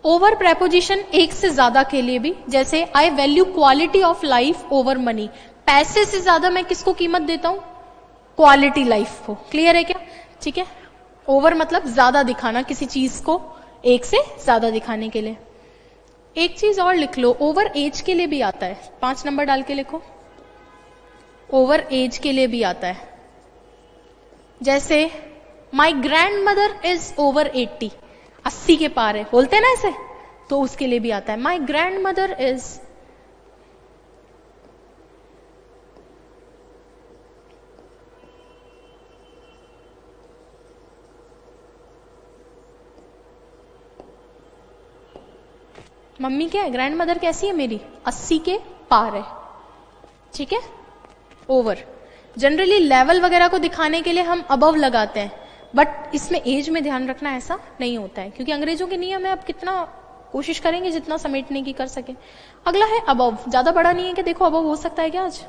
[SPEAKER 1] ओवर प्रेपोजिशन एक से ज्यादा के लिए भी, जैसे I value quality of life over money, पैसे से ज्यादा मैं किसको कीमत देता हूं, क्वालिटी लाइफ को। क्लियर है क्या? ठीक है, ओवर मतलब ज्यादा दिखाना किसी चीज को, एक से ज्यादा दिखाने के लिए। एक चीज और लिख लो, ओवर एज के लिए भी आता है, 5 नंबर डाल के लिखो, ओवर एज के लिए भी आता है। जैसे my grand mother is over 80, 80 के पार है, बोलते हैं ना ऐसे, तो उसके लिए भी आता है my grand mother is, mummy क्या है, ग्रैंड मदर कैसी है मेरी, 80 के पार है। ठीक है, ओवर। जनरली लेवल वगैरह को दिखाने के लिए हम अबव लगाते हैं, बट इसमें एज में ध्यान रखना ऐसा नहीं होता है, क्योंकि अंग्रेजों के नियम है, अब कितना कोशिश करेंगे जितना समेटने की कर सके। अगला है अबव, ज्यादा बड़ा नहीं है कि देखो अबव हो सकता है क्या, आज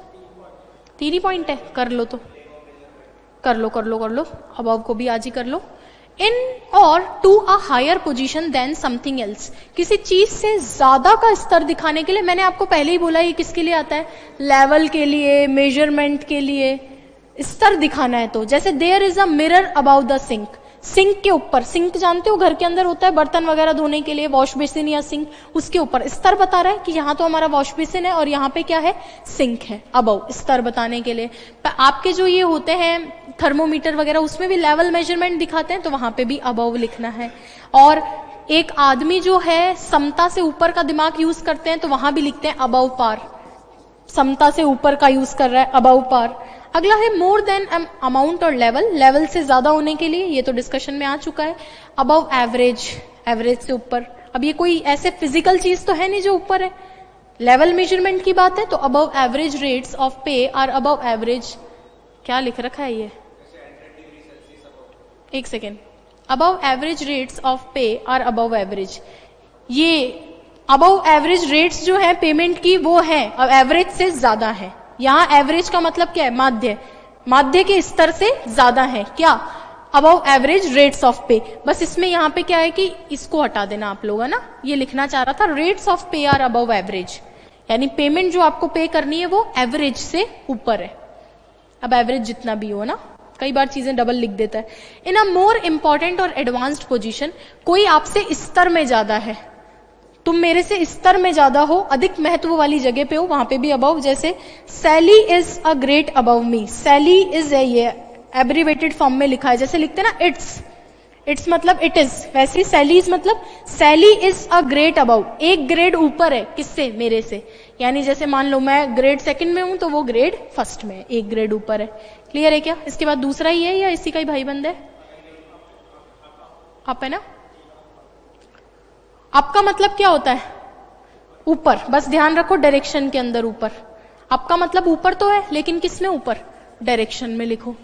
[SPEAKER 1] 3 पॉइंट है, कर लो तो कर लो, कर लो, कर लो, अबव को भी आज ही कर लो। इन और to a higher position than something else, किसी चीज से ज्यादा का स्तर दिखाने के लिए, मैंने आपको पहले ही बोला ये किसके लिए आता है, लेवल के लिए, मेजरमेंट के लिए, स्तर दिखाना है तो। जैसे there is a mirror about the sink, sink के ऊपर, सिंक जानते हो घर के अंदर होता है बर्तन वगैरह धोने के लिए, वॉश बेसिन या सिंक, उसके ऊपर स्तर बता रहा है कि यहाँ तो हमारा वॉश बेसिन है और यहाँ पे क्या है, सिंक है, अबव, स्तर बताने के लिए। आपके जो ये होते हैं थर्मोमीटर वगैरह, उसमें भी लेवल मेजरमेंट दिखाते हैं, तो वहां पे भी अबव लिखना है। और एक आदमी जो है समता से ऊपर का दिमाग यूज करते हैं, तो वहां भी लिखते हैं अबव पार, समता से ऊपर का यूज कर रहा है, अबव पार। अगला है मोर देन अमाउंट और लेवल, लेवल से ज्यादा होने के लिए, ये तो डिस्कशन में आ चुका है। अबव एवरेज, एवरेज से ऊपर। अब ये कोई ऐसे फिजिकल चीज तो है नहीं जो ऊपर है, लेवल मेजरमेंट की बात है, तो अबव एवरेज रेट्स ऑफ पे आर अबव एवरेज, क्या लिख रखा है ये, एक second, above average rates of पे आर अबव एवरेज। ये अबव एवरेज रेट्स जो है पेमेंट की, वो है अब एवरेज से ज्यादा है। यहां एवरेज का मतलब क्या है, माध्य, माध्य के स्तर से ज्यादा है क्या, अबव एवरेज रेट्स ऑफ पे। बस इसमें यहाँ पे क्या है कि इसको हटा देना आप लोग, है ना, ये लिखना चाह रहा था, रेट्स ऑफ पे आर अबव एवरेज, यानी पेमेंट जो आपको पे करनी है वो एवरेज से ऊपर है। अब एवरेज जितना भी हो ना, कई बार चीजें डबल लिख देता है। इन अ मोर इंपॉर्टेंट और एडवांस्ड पोजीशन, कोई आपसे स्तर में ज्यादा है, तुम मेरे से स्तर में ज्यादा हो, अधिक महत्व वाली जगह पे हो, वहां पे भी अबव। जैसे Sally is a great above me, Sally is है, ये एब्रीवेटेड फॉर्म में लिखा है, जैसे लिखते ना इट्स, इट्स मतलब इट इज, वैसे सैलीज मतलब सैली इज अ ग्रेट अबव, एक ग्रेड ऊपर है किससे, मेरे से। यानी जैसे मान लो मैं ग्रेड 2 में हूं तो वो ग्रेड 1 में है, एक ग्रेड ऊपर है। क्लियर है क्या? इसके बाद दूसरा ही है या इसी का ही भाईबंद है, आप है ना। आपका मतलब क्या होता है, ऊपर, बस ध्यान रखो डायरेक्शन के अंदर ऊपर। आपका मतलब ऊपर तो है, लेकिन किस में ऊपर, डायरेक्शन में लिखो।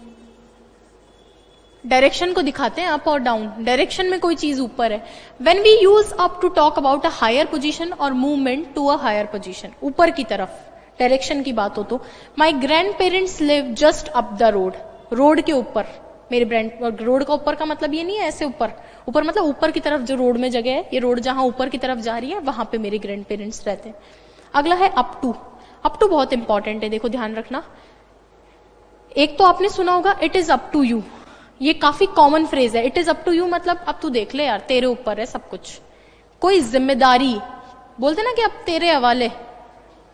[SPEAKER 1] डायरेक्शन को दिखाते हैं अप और डाउन, डायरेक्शन में कोई चीज ऊपर है। When we use up to talk about a higher position और movement to a higher position, ऊपर की तरफ डायरेक्शन की बात हो तो। My grandparents live just up the road, road के ऊपर, मेरे ग्रैंड, रोड का ऊपर का मतलब ये नहीं है ऐसे ऊपर, ऊपर मतलब ऊपर की तरफ जो रोड में जगह है, ये रोड जहां ऊपर की तरफ जा रही है वहां पे मेरे ग्रैंड पेरेंट्स रहते हैं। अगला है अप टू, अप टू बहुत इंपॉर्टेंट है, देखो ध्यान रखना। एक तो आपने सुना होगा it is up to you, ये काफी कॉमन फ्रेज है। It is up to you मतलब अब तू देख ले यार, तेरे ऊपर है सब कुछ। कोई जिम्मेदारी बोलते ना कि अब तेरे हवाले,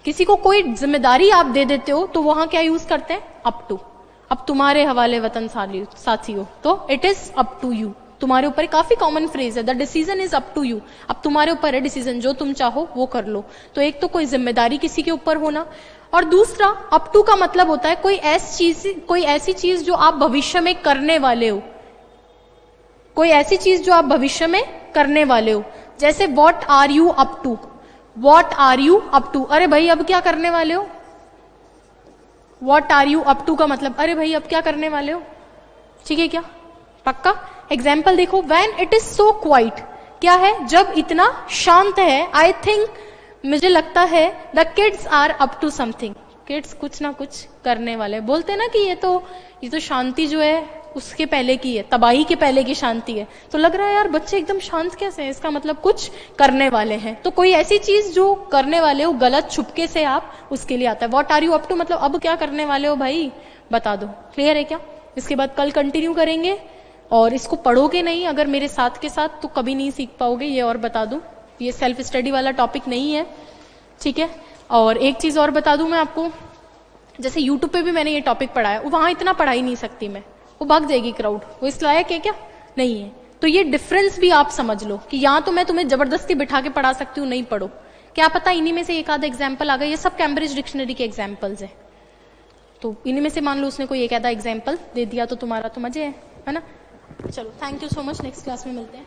[SPEAKER 1] किसी को कोई जिम्मेदारी आप दे देते हो तो वहां क्या यूज करते हैं, अप टू। अब तुम्हारे हवाले वतन साथियों, तो it is up to you, तुम्हारे ऊपर। काफी कॉमन फ्रेज है, the decision is up to you, अब तुम्हारे ऊपर है डिसीजन, जो तुम चाहो वो कर लो। तो एक तो कोई जिम्मेदारी किसी के ऊपर होना, और दूसरा अप टू का मतलब होता है कोई ऐसी चीज जो आप भविष्य में करने वाले हो, कोई ऐसी चीज जो आप भविष्य में करने वाले हो। जैसे what are you up to, what are you up to, अरे भाई अब क्या करने वाले हो। What are you up to का मतलब अरे भाई अब क्या करने वाले हो, ठीक है क्या, पक्का। एग्जाम्पल देखो, when it is so quite, क्या है, जब इतना शांत है। आई थिंक, मुझे लगता है, the kids are up to something, kids कुछ ना कुछ करने वाले। बोलते ना कि ये तो शांति जो है उसके पहले की है, तबाही के पहले की शांति है। तो लग रहा है यार बच्चे एकदम शांत कैसे हैं, इसका मतलब कुछ करने वाले हैं। तो कोई ऐसी चीज जो करने वाले हो गलत छुपके से, आप उसके लिए आता है। What are you up to मतलब अब क्या करने वाले हो भाई, बता दो। क्लियर है क्या। इसके बाद कल कंटिन्यू करेंगे, और इसको पढ़ोगे नहीं अगर मेरे साथ के साथ तो कभी नहीं सीख पाओगे, ये और बता दूं। ये सेल्फ स्टडी वाला टॉपिक नहीं है, ठीक है। और एक चीज और बता दूं मैं आपको, जैसे यूट्यूब पे भी मैंने ये टॉपिक पढ़ाया, वहां इतना पढ़ा ही नहीं सकती मैं, वो भाग जाएगी क्राउड, वो इस लायक है क्या, नहीं है। तो ये डिफरेंस भी आप समझ लो कि यहाँ तो मैं तुम्हें जबरदस्ती बिठा के पढ़ा सकती हूँ, नहीं पढ़ो, क्या पता इन्हीं में से एक आधा एग्जाम्पल आ गया। ये सब कैम्ब्रिज डिक्शनरी के एग्जाम्पल्स है, तो इन्हीं में से मान लो उसने कोई एक आधा एग्जाम्पल दे दिया तो तुम्हारा तो मजे है ना। चलो, thank you so much, next class में मिलते हैं।